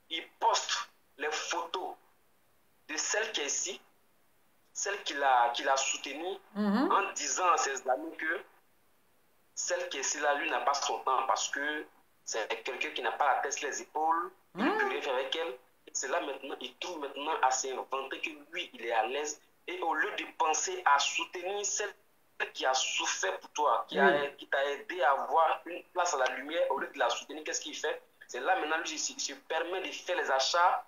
il poste les photos de celle qui est ici, celle qu'il a soutenue, en disant à ses amis que celle qui est ici là, lui n'a pas son temps parce que c'est quelqu'un qui n'a pas la tête sur les épaules, il ne peut rien faire avec elle. C'est là maintenant, il trouve maintenant à s'inventer que lui, il est à l'aise. Et au lieu de penser à soutenir celle qui a souffert pour toi, qui t'a aidé à avoir une place à la lumière, au lieu de la soutenir, qu'est-ce qu'il fait? C'est là maintenant, lui, il se permet de faire les achats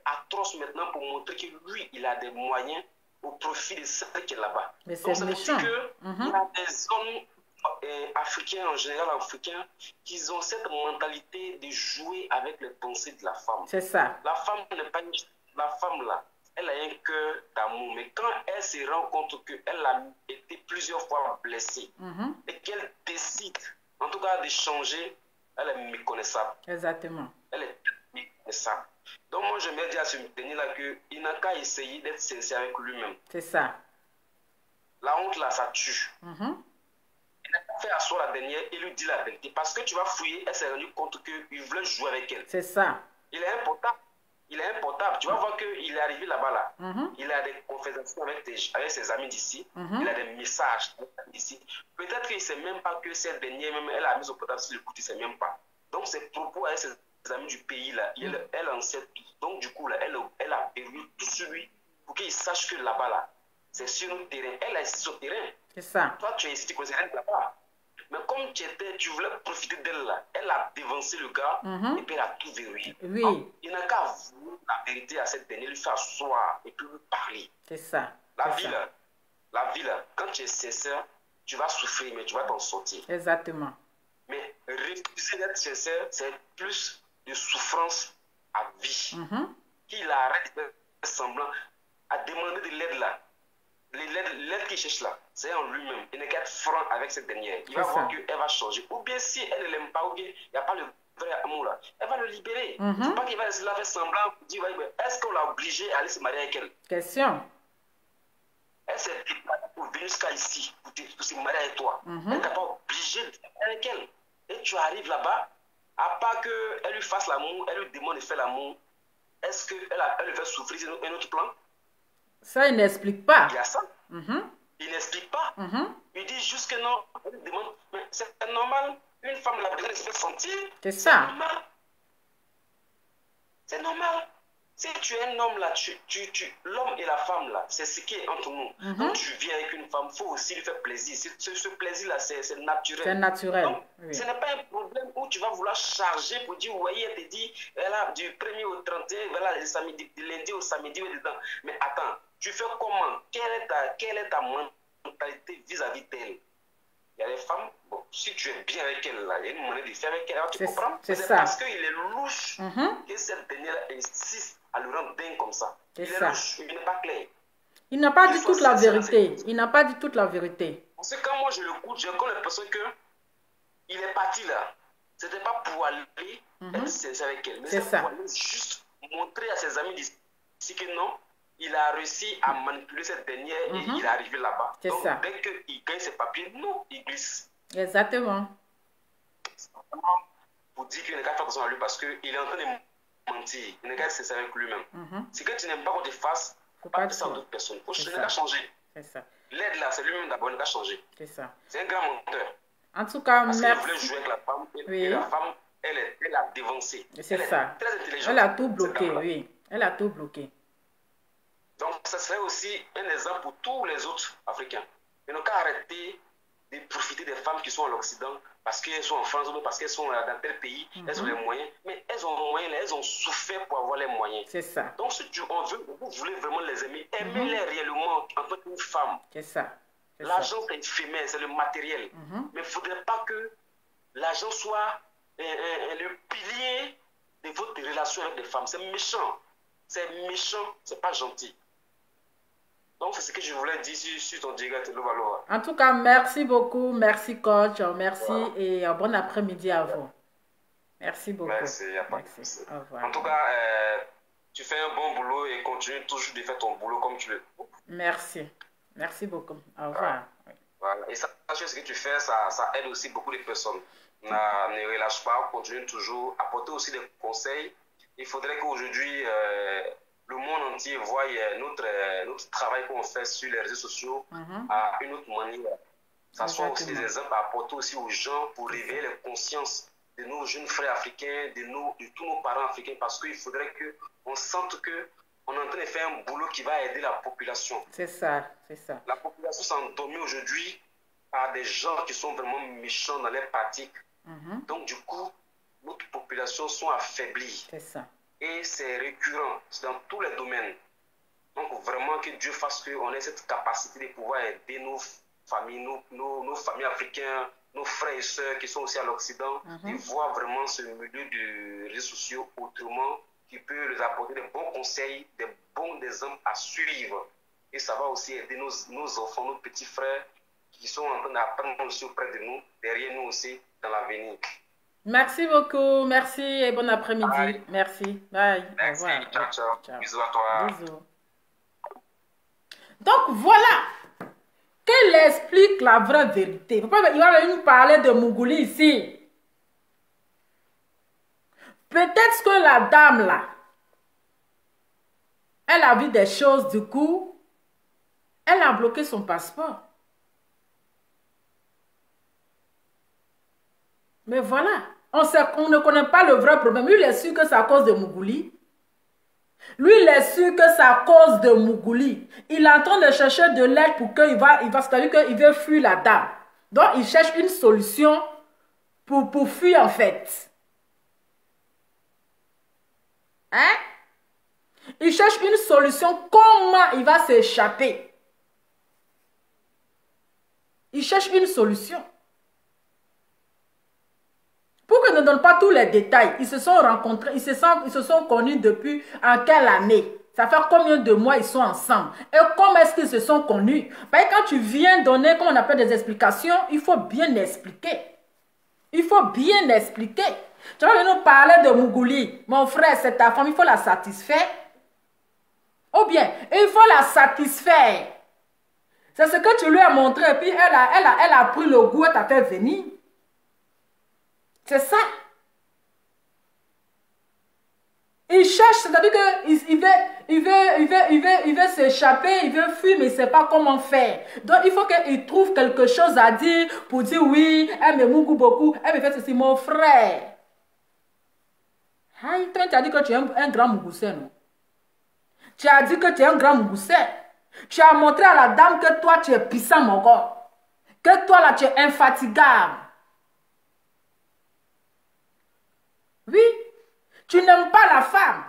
atroces maintenant pour montrer que lui, il a des moyens au profit de celle qui est là-bas. Mais c'est méchant. Il y a des hommes africains, en général africains, qui ont cette mentalité de jouer avec les pensées de la femme. C'est ça. La femme n'est pas la femme là, elle a un cœur d'amour, mais quand elle se rend compte qu'elle a été plusieurs fois blessée et qu'elle décide, en tout cas, de changer, elle est méconnaissable. Exactement. Elle est méconnaissable. Donc moi, je me dis à ce dernier-là qu'il n'a qu'à essayer d'être sincère avec lui-même. C'est ça. La honte là, ça tue. Il n'a fait asseoir la dernière et lui dire la vérité. Parce que tu vas fouiller, elle s'est rendue compte qu'il voulait jouer avec elle. C'est ça. Il est important. Il est importable. Tu vas voir qu'il est arrivé là-bas. Là. Il a des conversations avec ses amis d'ici. Il a des messages d'ici. Peut-être qu'il ne sait même pas que cette dernière, même, elle a mis au portable sur le coup, il ne sait même pas. Donc, ses propos avec ses amis du pays, là, elle en sait tout. Donc, du coup, là, elle a verrouillé tout sur lui pour qu'il sache que là-bas, là, c'est sur notre terrain. Elle est ici sur le terrain. C'est ça. Toi, tu es ici, tu connais rien de là-bas. Mais comme tu voulais profiter d'elle là, elle a dévancé le gars et puis elle a tout verrouillé. Oui. Donc, il n'a qu'à avouer la vérité à cette dernière, lui faire asseoir et puis lui parler. C'est ça. La vie là, quand tu es sincère, tu vas souffrir, mais tu vas t'en sortir. Exactement. Mais refuser d'être sincère, c'est plus de souffrance à vie. Qu'il arrête de faire semblant à demander de l'aide là. L'aide qu'il cherche là, c'est en lui-même. Il n'est qu'à être franc avec cette dernière. Il va voir qu'elle va changer. Ou bien si elle ne l'aime pas, ou bien il n'y a pas le vrai amour là, elle va le libérer. Il ne faut pas qu'il va laisser la faire semblant pour dire, ouais, est-ce qu'on l'a obligé à aller se marier avec elle? Question. Elle s'est préparée pour venir jusqu'à ici, pour se marier avec toi. Elle n'est pas obligée de se marier avec elle. Et tu arrives là-bas, à part qu'elle lui fasse l'amour, elle lui demande de faire l'amour, est-ce qu'elle lui fait souffrir un autre plan? Ça, il n'explique pas. Il y a ça. Il n'explique pas. Il dit juste que non. Il demande, mais c'est normal. Une femme, la besoin de se faire sentir. C'est ça. Normal. C'est normal. Si tu es un homme là, l'homme et la femme là, c'est ce qui est entre nous. Quand tu viens avec une femme, il faut aussi lui faire plaisir. Ce plaisir-là, c'est naturel. C'est naturel. Donc, ce n'est pas un problème où tu vas vouloir charger pour dire, oui, elle te dit, voilà, du 1er au 31, voilà, le samedi, du lundi au samedi, dedans. Mais attends, tu fais comment? Quelle est ta mentalité vis-à-vis d'elle? Il y a des femmes, bon, si tu es bien avec elle, là, il y a une manière de faire avec elle, alors tu comprends? C'est ça. Parce qu'il est louche que cette dernière insiste à le rendre dingue comme ça. Il est louche, il n'est pas clair. Il n'a pas dit toute la vérité. Il n'a pas dit toute la vérité. Parce que quand moi je l'écoute, j'ai comme l'impression qu'il est parti là. Ce n'était pas pour aller être sincère avec elle, mais c'est pour aller juste montrer à ses amis d'ici que non, il a réussi à manipuler cette dernière et il est arrivé là-bas. Donc, dès qu'il gagne ses papiers, non, il glisse. Exactement. Pour dire qu'il n'est qu'à faire attention à lui parce qu'il est en train de mentir. Il n'est qu'à être sincère avec lui-même. Si que tu n'aimes pas qu'on te fasse, il ne faut pas faire ça à d'autres personnes. Il n'est qu'à changer. C'est ça. L'aide là, c'est lui-même d'abord, il n'est qu'à changer. C'est ça. C'est un grand menteur. En tout cas, parce merci. Parce qu'il voulait jouer avec la femme et la femme, elle a dévancé. C'est ça. Très intelligente. Elle a tout bloqué, oui. Elle a tout bloqué. Donc, ça serait aussi un exemple pour tous les autres Africains. Ils n'ont qu'à arrêter de profiter des femmes qui sont à l'Occident parce qu'elles sont en France ou parce qu'elles sont dans tel pays, elles ont les moyens. Mais elles ont les moyens, elles ont souffert pour avoir les moyens. C'est ça. Donc, si vous voulez vraiment les aimer, aimez-les réellement en tant qu'une femme. C'est ça. L'argent, c'est éphémère, c'est le matériel. Mais il ne faudrait pas que l'argent soit le pilier de votre relation avec les femmes. C'est méchant. C'est méchant, c'est pas gentil. Donc, c'est ce que je voulais dire sur ton direct. En tout cas, merci beaucoup. Merci, coach. Merci et bon après-midi à vous. Merci beaucoup. Merci. Merci. Au revoir. En tout cas, tu fais un bon boulot et continue toujours de faire ton boulot comme tu le fais. Merci. Merci beaucoup. Au revoir. Voilà. Et sache que ce que tu fais, ça aide aussi beaucoup de personnes. Ne relâche pas, continue toujours. Apporter aussi des conseils. Il faudrait qu'aujourd'hui, le monde entier voie notre travail qu'on fait sur les réseaux sociaux à une autre manière. Ça soit aussi des exemples à apporter aussi aux gens pour réveiller les consciences de nos jeunes frères africains, de tous nos parents africains, parce qu'il faudrait qu'on sente qu'on est en train de faire un boulot qui va aider la population. C'est ça, c'est ça. La population s'est endormie aujourd'hui par des gens qui sont vraiment méchants dans les pratiques. Donc du coup, notre population sont affaiblies. C'est ça. Et c'est récurrent, c'est dans tous les domaines. Donc vraiment que Dieu fasse qu'on ait cette capacité de pouvoir aider nos familles, nos familles africaines, nos frères et sœurs qui sont aussi à l'Occident, de voir vraiment ce milieu de réseaux sociaux autrement, qui peut leur apporter des bons conseils, des bons exemples à suivre. Et ça va aussi aider nos enfants, nos petits frères qui sont en train d'apprendre aussi auprès de nous, derrière nous aussi, dans l'avenir. Merci beaucoup, merci et bon après-midi. Merci, bye. Merci, au revoir. Ciao. Bisous à toi. Bisous. Donc voilà, Qu'elle explique la vraie vérité. Il va nous parler de Mougouli ici. Peut-être que la dame là, elle a vu des choses, du coup, elle a bloqué son passeport. Mais voilà, on ne connaît pas le vrai problème. Lui, il est sûr que c'est à cause de Mougouli. Lui, il est sûr que c'est à cause de Mougouli. Il est en train de chercher de l'aide pour qu'il c'est-à-dire qu'il veut fuir la dame. Donc, il cherche une solution pour fuir en fait. Hein? Il cherche une solution. Comment il va s'échapper? Il cherche une solution. Pour qu'il ne donne pas tous les détails, ils se sont rencontrés, ils se sont connus depuis en quelle année? Ça fait combien de mois ils sont ensemble? Et comment est-ce qu'ils se sont connus? Parce que quand tu viens donner, comme on appelle des explications, il faut bien expliquer. Il faut bien expliquer. Tu vas venir nous parler de Mougouli. Mon frère, c'est ta femme, il faut la satisfaire. Ou bien, il faut la satisfaire. C'est ce que tu lui as montré, et puis elle a pris le goût et t'a fait venir. C'est ça. Il cherche, c'est-à-dire qu'il veut s'échapper, il veut fuir, mais il ne sait pas comment faire. Donc, il faut qu'il trouve quelque chose à dire pour dire oui, elle me mougue beaucoup, elle me fait ceci, mon frère. Aïe, tu as dit que tu es un grand mougoussé, non? Tu as dit que tu es un grand mougoussé. Tu as montré à la dame que toi, tu es puissant, mon gars. Que toi, là, tu es infatigable. Oui, tu n'aimes pas la femme.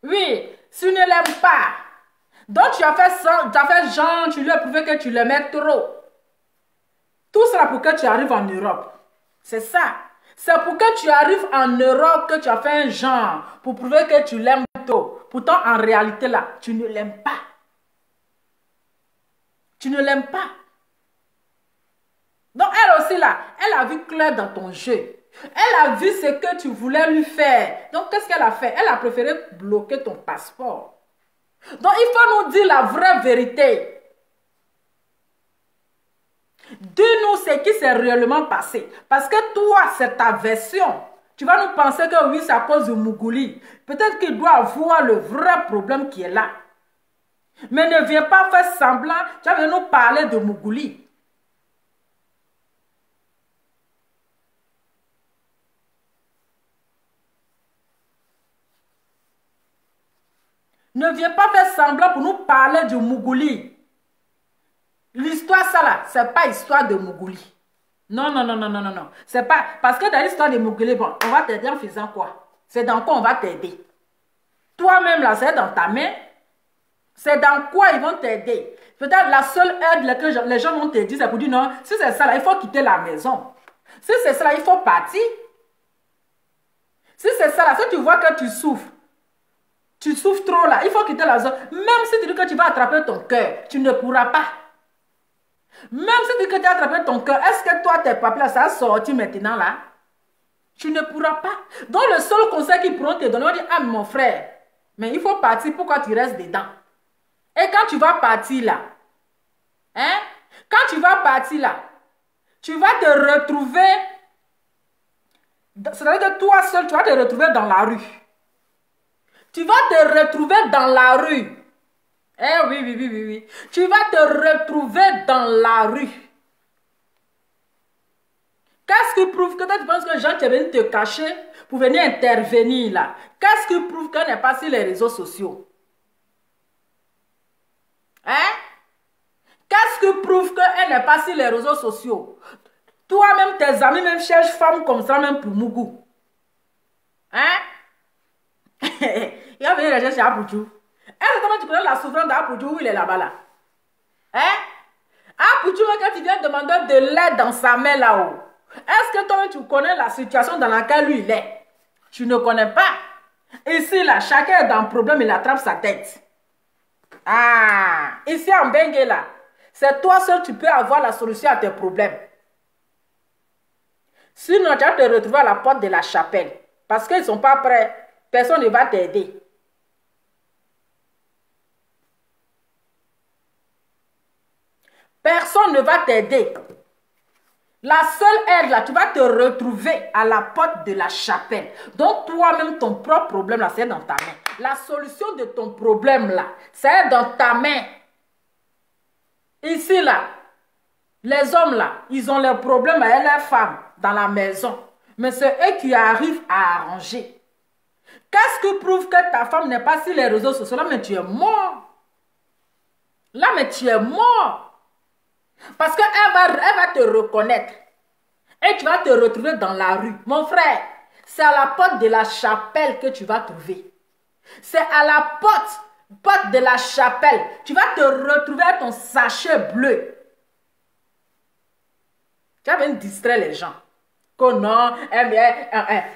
Oui, tu ne l'aimes pas. Donc tu as fait genre, tu lui as prouvé que tu l'aimais trop. Tout cela pour que tu arrives en Europe. C'est ça. C'est pour que tu arrives en Europe que tu as fait un genre, pour prouver que tu l'aimes trop. Pourtant, en réalité, là, tu ne l'aimes pas. Tu ne l'aimes pas. Donc elle aussi, là, elle a vu clair dans ton jeu. Elle a vu ce que tu voulais lui faire. Donc, qu'est-ce qu'elle a fait? Elle a préféré bloquer ton passeport. Donc, il faut nous dire la vraie vérité. Dis-nous ce qui s'est réellement passé. Parce que toi, c'est ta version. Tu vas nous penser que oui, c'est à cause de Mougouli. Peut-être qu'il doit avoir le vrai problème qui est là. Mais ne viens pas faire semblant. Tu vas venir nous parler de Mougouli. Ne viens pas faire semblant pour nous parler de Mougouli. L'histoire, ça là, c'est pas histoire de Mougouli. Non, non, non, non, non, non, non. C'est pas... Parce que dans l'histoire de Mougouli, bon, on va t'aider en faisant quoi? C'est dans quoi on va t'aider? Toi-même, là, c'est dans ta main. C'est dans quoi ils vont t'aider? Peut-être la seule aide que les gens vont te dire, c'est pour dire non, si c'est ça là, il faut quitter la maison. Si c'est ça là, il faut partir. Si c'est ça là, si tu vois que tu souffres trop là, il faut quitter la zone. Même si tu dis que tu vas attraper ton cœur, tu ne pourras pas. Même si tu dis que tu as attrapé ton cœur, est-ce que toi, tes papiers là, ça a sorti maintenant là? Tu ne pourras pas. Donc le seul conseil qu'ils pourront te donner, on va dire, ah mon frère, mais il faut partir, pourquoi tu restes dedans? Et quand tu vas partir là, hein? Quand tu vas partir là, tu vas te retrouver, c'est-à-dire que toi seul, tu vas te retrouver dans la rue. Tu vas te retrouver dans la rue. Eh oui, oui, oui, oui, oui. Tu vas te retrouver dans la rue. Qu'est-ce qui prouve que tu penses que les gens viennent te cacher pour venir intervenir là? Qu'est-ce qui prouve qu'elle n'est pas sur les réseaux sociaux? Hein? Qu'est-ce qui prouve qu'elle n'est pas sur les réseaux sociaux? Toi-même, tes amis même cherchent femme comme ça, même pour Mougou. Hein? Il va venir rechercher Apoudjou. Est-ce que comment tu connais la souffrance d'Apoudjou où il est là-bas là? Hein? Apoudjou, quand tu viens demander de l'aide dans sa main là-haut, est-ce que toi tu connais la situation dans laquelle lui il est? Tu ne connais pas. Ici là, chacun est dans un problème, il attrape sa tête. Ah, ici en Bengue là, c'est toi seul tu peux avoir la solution à tes problèmes. Sinon, tu vas te retrouver à la porte de la chapelle. Parce qu'ils ne sont pas prêts. Personne ne va t'aider. personne ne va t'aider. La seule aide, là, tu vas te retrouver à la porte de la chapelle. Donc, toi-même, ton propre problème, là, c'est dans ta main. La solution de ton problème, là, c'est dans ta main. Ici, là, les hommes, là, ils ont leurs problèmes avec leurs femmes dans la maison. Mais c'est eux qui arrivent à arranger. Qu'est-ce qui prouve que ta femme n'est pas sur les réseaux sociaux? Là, mais tu es mort. Là, mais tu es mort. Parce qu'elle va te reconnaître. Et tu vas te retrouver dans la rue. Mon frère, c'est à la porte de la chapelle que tu vas trouver. C'est à la porte de la chapelle. Tu vas te retrouver à ton sachet bleu. Tu vas venir distraire les gens. Que non,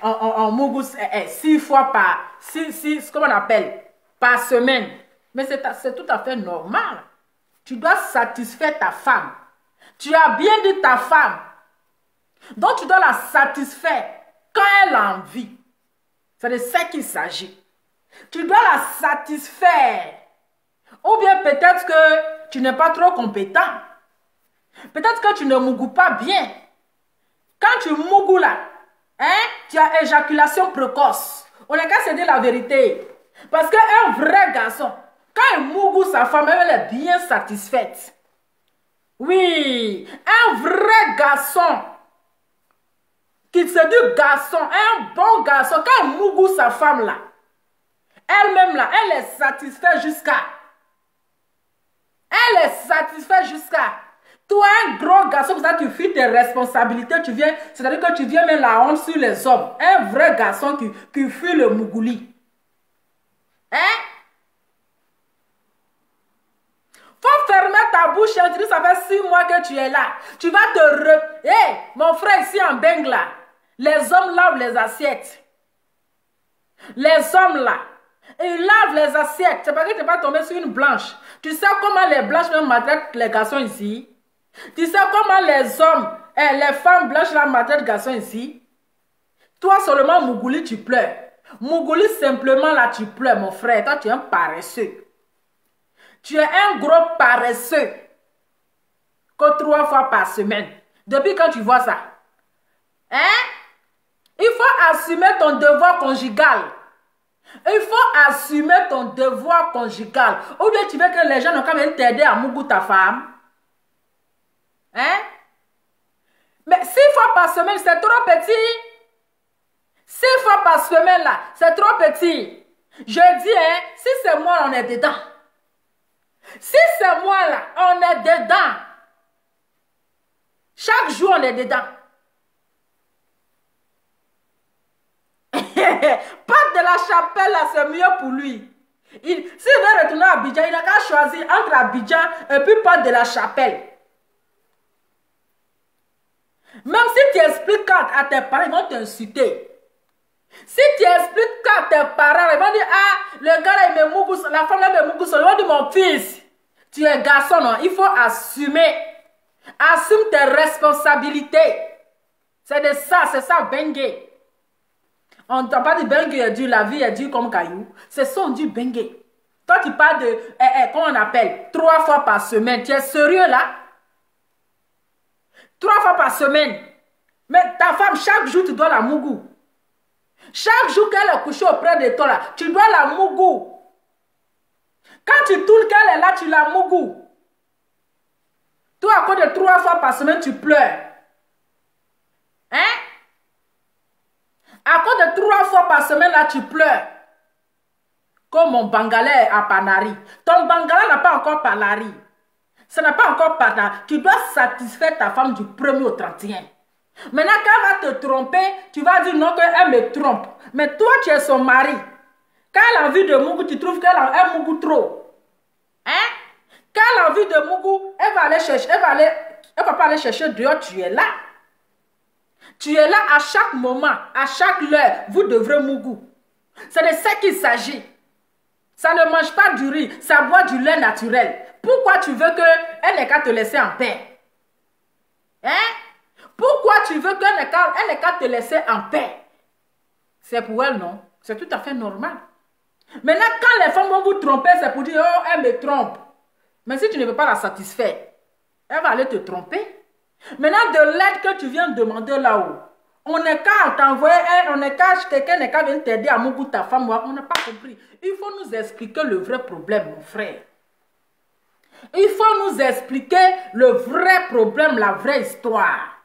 en Mougou, 6 fois par, 6, comment on appelle, par semaine. Mais c'est tout à fait normal. Tu dois satisfaire ta femme. Tu as bien dit ta femme. Donc tu dois la satisfaire quand elle a envie. C'est de ça qu'il s'agit. Tu dois la satisfaire. Ou bien peut-être que tu n'es pas trop compétent. Peut-être que tu ne mougoues pas bien. Quand tu mougoues là, tu as éjaculation précoce. On n'a qu'à se dire la vérité. Parce qu'un vrai garçon, quand il mougoue sa femme, elle est bien satisfaite. Oui, un vrai garçon, qui se dit garçon, un bon garçon, quand il mougoue sa femme là, elle-même là, elle est satisfaite jusqu'à. Elle est satisfaite jusqu'à. Toi, un gros garçon, comme ça, tu fuis tes responsabilités, tu viens, c'est-à-dire que tu viens mettre la honte sur les hommes. Un vrai garçon qui fuit le mougouli. Faut fermer ta bouche, hein, tu dis, ça fait 6 mois que tu es là. Tu vas te mon frère, ici en Bengla, les hommes lavent les assiettes. Les hommes là, ils lavent les assiettes. C'est pas que tu vas tomber sur une blanche. Tu sais comment les blanches même maltraitent les garçons ici? Tu sais comment les hommes, les femmes blanches là maltraitent les garçons ici? Toi seulement, Mougouli, tu pleures. Mougouli, simplement là, tu pleures, mon frère. Toi, tu es un paresseux. Tu es un gros paresseux. Que 3 fois par semaine. Depuis quand tu vois ça? Il faut assumer ton devoir conjugal. Il faut assumer ton devoir conjugal. Ou bien tu veux que les gens n'ont quand même t'aider à mougou ta femme? Mais 6 fois par semaine, c'est trop petit. 6 fois par semaine là, c'est trop petit. Je dis, si c'est moi, on est dedans. Si c'est moi là, on est dedans. Chaque jour, on est dedans. Pas de la chapelle là, c'est mieux pour lui. S'il veut retourner à Abidjan, il n'a qu'à choisir entre Abidjan et puis pas de la chapelle. Même si tu expliques à tes parents, ils vont t'insulter. Si tu expliques à tes parents, ils vont dire, ah, le gars là, il me mougou, la femme là, il me mougou, ils vont dire, mon fils, tu es garçon, non? Il faut assumer. Assume tes responsabilités. C'est de ça, c'est ça, bengue. On ne t'a pas dit bengue est dur, la vie est dure comme caillou. C'est ça, on dit bengue. Toi, tu parles de, comment on appelle, 3 fois par semaine. Tu es sérieux là? 3 fois par semaine. Mais ta femme, chaque jour, tu dois la mougou. Chaque jour qu'elle est couchée auprès de toi, là, tu dois la mougou. Quand tu tournes qu'elle est là, tu la mougou. Toi, à cause de 3 fois par semaine, tu pleures. À cause de 3 fois par semaine, là, tu pleures. Comme mon Bangalais à Panari. Ton Bangalais n'a pas encore Panari. Ça n'a pas encore Panari. Tu dois satisfaire ta femme du 1er au 31. Maintenant, quand elle va te tromper, tu vas dire non, qu'elle me trompe. Mais toi, tu es son mari. Quand elle a envie de mougou, tu trouves qu'elle mougou trop. Quand elle a envie de mougou, elle va aller chercher, elle va pas aller chercher dehors, tu es là. Tu es là à chaque moment, à chaque heure, vous devrez mougou. C'est de ça qu'il s'agit. Ça ne mange pas du riz, ça boit du lait naturel. Pourquoi tu veux qu'elle n'ait qu'à te laisser en paix? Pourquoi tu veux qu'elle n'ait qu'à te laisser en paix? C'est pour elle, non? C'est tout à fait normal. Maintenant, quand les femmes vont vous tromper, c'est pour dire, oh, elle me trompe. Mais si tu ne veux pas la satisfaire, Elle va aller te tromper. Maintenant, de l'aide que tu viens demander là-haut, on n'est qu'à t'envoyer, on n'est qu'à, quelqu'un n'est qu'à venir t'aider à Mougou, ta femme, on n'a pas compris. Il faut nous expliquer le vrai problème, mon frère. Il faut nous expliquer le vrai problème, la vraie histoire.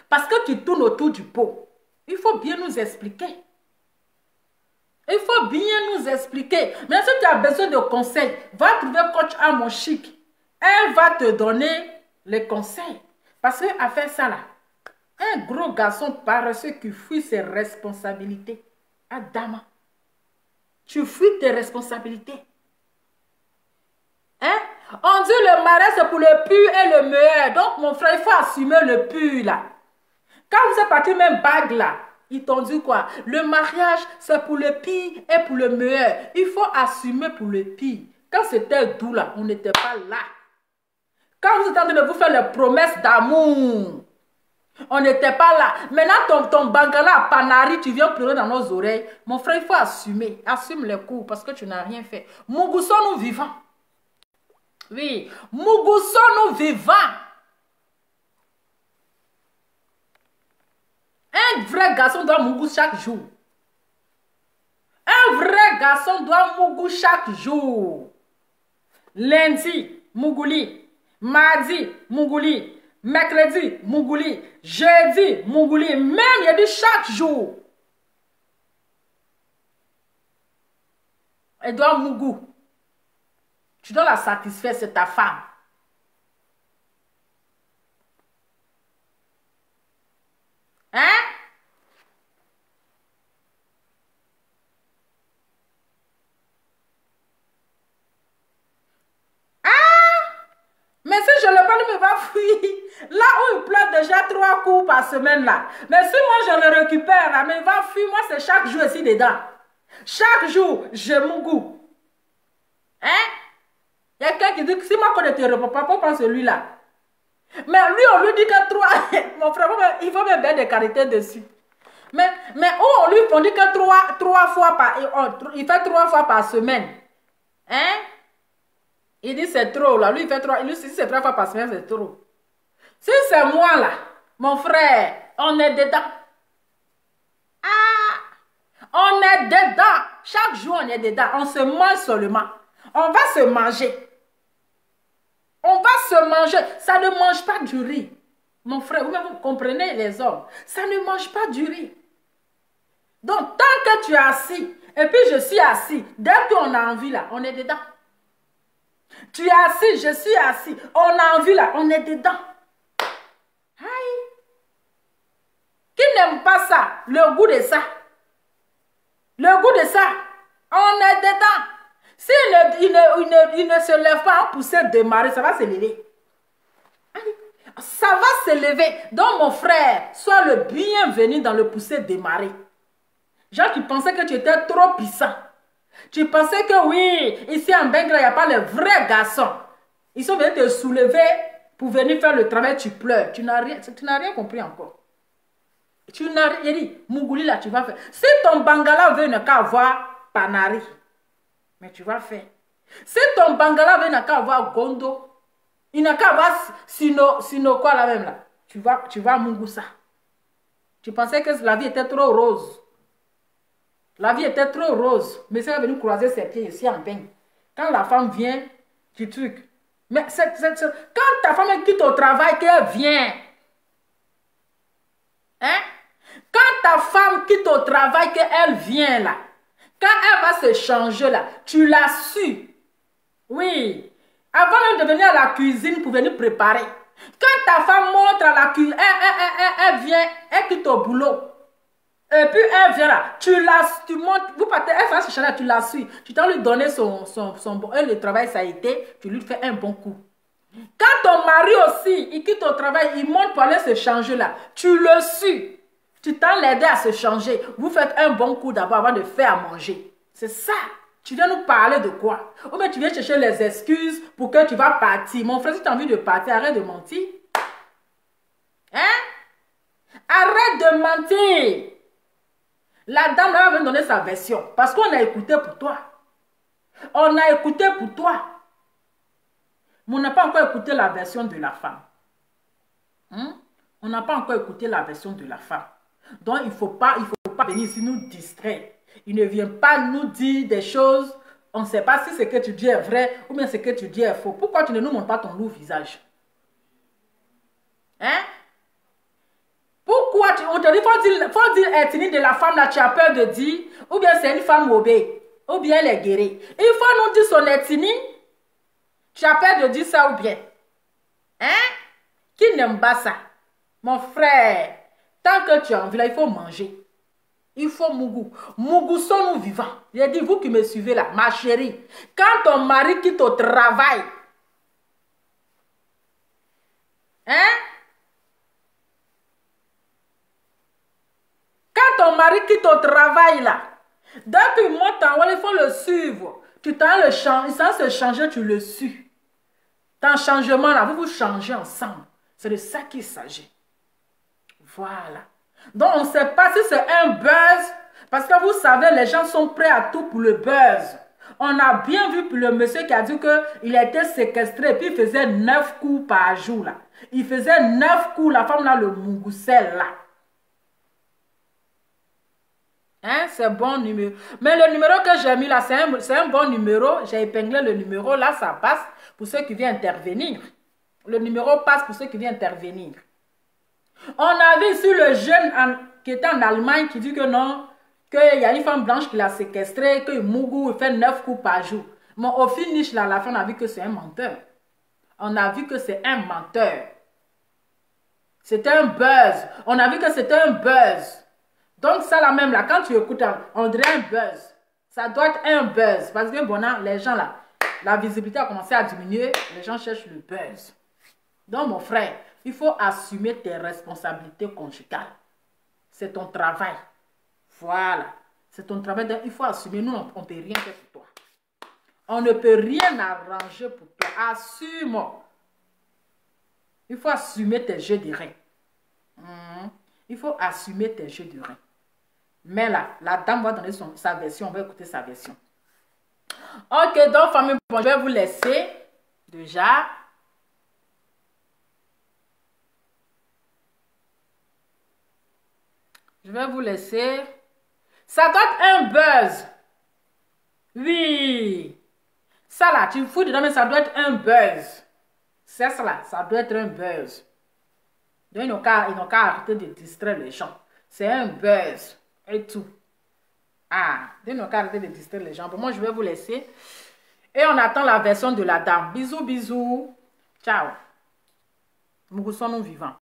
Parce que tu tournes autour du pot. Il faut bien nous expliquer. Il faut bien nous expliquer. Mais si tu as besoin de conseils, va trouver coach à mon chic. Elle va te donner les conseils. Parce qu'à faire ça là, un gros garçon paresseux qui fuit ses responsabilités. Adama, tu fuis tes responsabilités. Hein? On dit le mariage c'est pour le pur et le meilleur. Donc mon frère, il faut assumer le pur là. Quand vous êtes parti même bague là, ils t'ont dit quoi? Le mariage c'est pour le pire et pour le meilleur. Il faut assumer pour le pire. Quand c'était doux là, on n'était pas là. Quand vous êtes en train de vous faire les promesses d'amour, on n'était pas là. Maintenant, ton bangala à Panari, tu viens pleurer dans nos oreilles. Mon frère, il faut assumer. Assume les coups parce que tu n'as rien fait. Mougoussons nous vivants. Oui, Mougoussons nous vivants. Un vrai garçon doit Mougou chaque jour. Un vrai garçon doit Mougou chaque jour. Lundi, Mougouli. Mardi, Mougouli. Mercredi, Mougouli. Jeudi, Mougouli. Même, il y a dit chaque jour. Elle doit Mougou. Tu dois la satisfaire, c'est ta femme. Hein? Mais si je le prends, il va fuir. Là où il pleure déjà 3 coups par semaine là. Mais si moi je le récupère là, mais il va fuir. Moi c'est chaque jour ici dedans. Chaque jour, je Mougou. Hein? Il y a quelqu'un qui dit que si moi je ne te réponds pas, pourquoi celui-là? Mais lui, on lui dit que 3. Mon frère, il faut même mettre des qualités dessus. Mais où on dit que 3 fois par. Il fait 3 fois par semaine. Hein? Il dit c'est trop là. Lui, il fait 3. Lui, si c'est 3 fois par semaine, c'est trop. Si c'est moi là, mon frère, on est dedans. Ah! On est dedans. Chaque jour, on est dedans. On se mange seulement. On va se manger. On va se manger. Ça ne mange pas du riz. Mon frère, vous comprenez les hommes. Ça ne mange pas du riz. Donc, tant que tu es assis, et puis je suis assis, dès qu'on a envie là, on est dedans. Tu es assis, je suis assis, on a envie là, on est dedans. Aïe. Qui n'aime pas ça? Le goût de ça. Le goût de ça. On est dedans. Si il ne se lève pas en poussée de marée, ça va se lever. Ça va se lever. Donc mon frère, sois le bienvenu dans le poussé de marée. Genre, tu pensais que tu étais trop puissant. Tu pensais que oui, ici en Bengra, il n'y a pas les vrais garçons. Ils sont venus te soulever pour venir faire le travail, tu pleures. Tu n'as rien compris encore. Tu n'as rien dit. Mougouli là, tu vas faire. Si ton bangala veut ne qu'à avoir Panari, mais tu vas faire. Si ton bangala veut ne qu'à avoir Gondo, il n'a qu'à avoir sino quoi là même là. Tu vas Mougoussa. Tu pensais que la vie était trop rose. La vie était trop rose. Mais ça est venu croiser ses pieds ici en baigne. Quand la femme vient, tu trucs. Mais quand ta femme quitte au travail, qu'elle vient. Hein? Quand ta femme quitte au travail, qu'elle vient là. Quand elle va se changer là, tu l'as su. Oui. Avant même de venir à la cuisine pour venir préparer. Quand ta femme montre à la cuisine, elle vient, elle quitte au boulot. Et puis elle vient là, tu montes, vous partez, elle va se changer, tu la suis. Tu t'as lui donné son bon, le travail ça a été, tu lui fais un bon coup. Quand ton mari aussi, il quitte au travail, il monte pour aller se changer là, tu le suis. Tu t'en l'aidé à se changer. Vous faites un bon coup d'abord avant de faire à manger. C'est ça. Tu viens nous parler de quoi? Ou bien tu viens chercher les excuses pour que tu vas partir. Mon frère, si tu as envie de partir, arrête de mentir. Hein? Arrête de mentir. La dame là va me donner sa version. Parce qu'on a écouté pour toi. On a écouté pour toi. Mais on n'a pas encore écouté la version de la femme. On n'a pas encore écouté la version de la femme. Donc, il faut pas venir ici nous distraire. Il ne vient pas nous dire des choses. On ne sait pas si ce que tu dis est vrai ou bien ce que tu dis est faux. Pourquoi tu ne nous montres pas ton lourd visage? Hein? Pourquoi on te dit, faut dire ethnie de la femme là, tu as peur de dire, ou bien c'est une femme obé, ou bien elle est guérie. Il faut nous dire son ethnie. Tu as peur de dire ça ou bien? Hein? Qui n'aime pas ça? Mon frère, tant que tu es en ville, il faut manger. Il faut mougou. Mougou sont nous vivants. J'ai dit, vous qui me suivez là, ma chérie, quand ton mari quitte au travail, hein? Quand ton mari quitte au travail là, depuis moi, il faut le suivre. Tu t'en le changer, sans se changer, tu le suis. Ton changement là, vous changez ensemble. C'est de ça qu'il s'agit. Voilà. Donc, on ne sait pas si c'est un buzz. Parce que vous savez, les gens sont prêts à tout pour le buzz. On a bien vu le monsieur qui a dit qu'il a été séquestré et puis il faisait 9 coups par jour. Là. Il faisait 9 coups, la femme là, le mougoussel là. Hein, c'est bon numéro. Mais le numéro que j'ai mis là, c'est un bon numéro. J'ai épinglé le numéro. Là, ça passe pour ceux qui viennent intervenir. Le numéro passe pour ceux qui viennent intervenir. On a vu ici le jeune qui était en Allemagne qui dit que non, qu'il y a une femme blanche qui l'a séquestré, que Mougou il fait 9 coups par jour. Mais au finish, là, à la fin, on a vu que c'est un menteur. On a vu que c'est un menteur. C'était un buzz. On a vu que c'était un buzz. Donc ça là même, là, quand tu écoutes, on dirait un buzz. Ça doit être un buzz. Parce que bon, les gens là, la visibilité a commencé à diminuer. Les gens cherchent le buzz. Donc mon frère, il faut assumer tes responsabilités conjugales. C'est ton travail. Voilà. C'est ton travail. Donc, il faut assumer. Nous, on ne peut rien faire pour toi. On ne peut rien arranger pour toi. Assume. Il faut assumer tes jeux de reins. Il faut assumer tes jeux de reins. Mais là, la dame va donner sa version. On va écouter sa version. Ok, donc, famille, bon, je vais vous laisser. Déjà. Je vais vous laisser. Ça doit être un buzz. Oui. Ça là, tu fous dedans, mais ça doit être un buzz. C'est ça là, ça doit être un buzz. Donc, ils n'ont qu'à arrêter de distraire les gens. C'est un buzz. Et tout. Ah, ils n'ont qu'à arrêter de distraire les gens. Bon, moi, je vais vous laisser. Et on attend la version de la dame. Bisous, bisous. Ciao. Nous sommes vivants.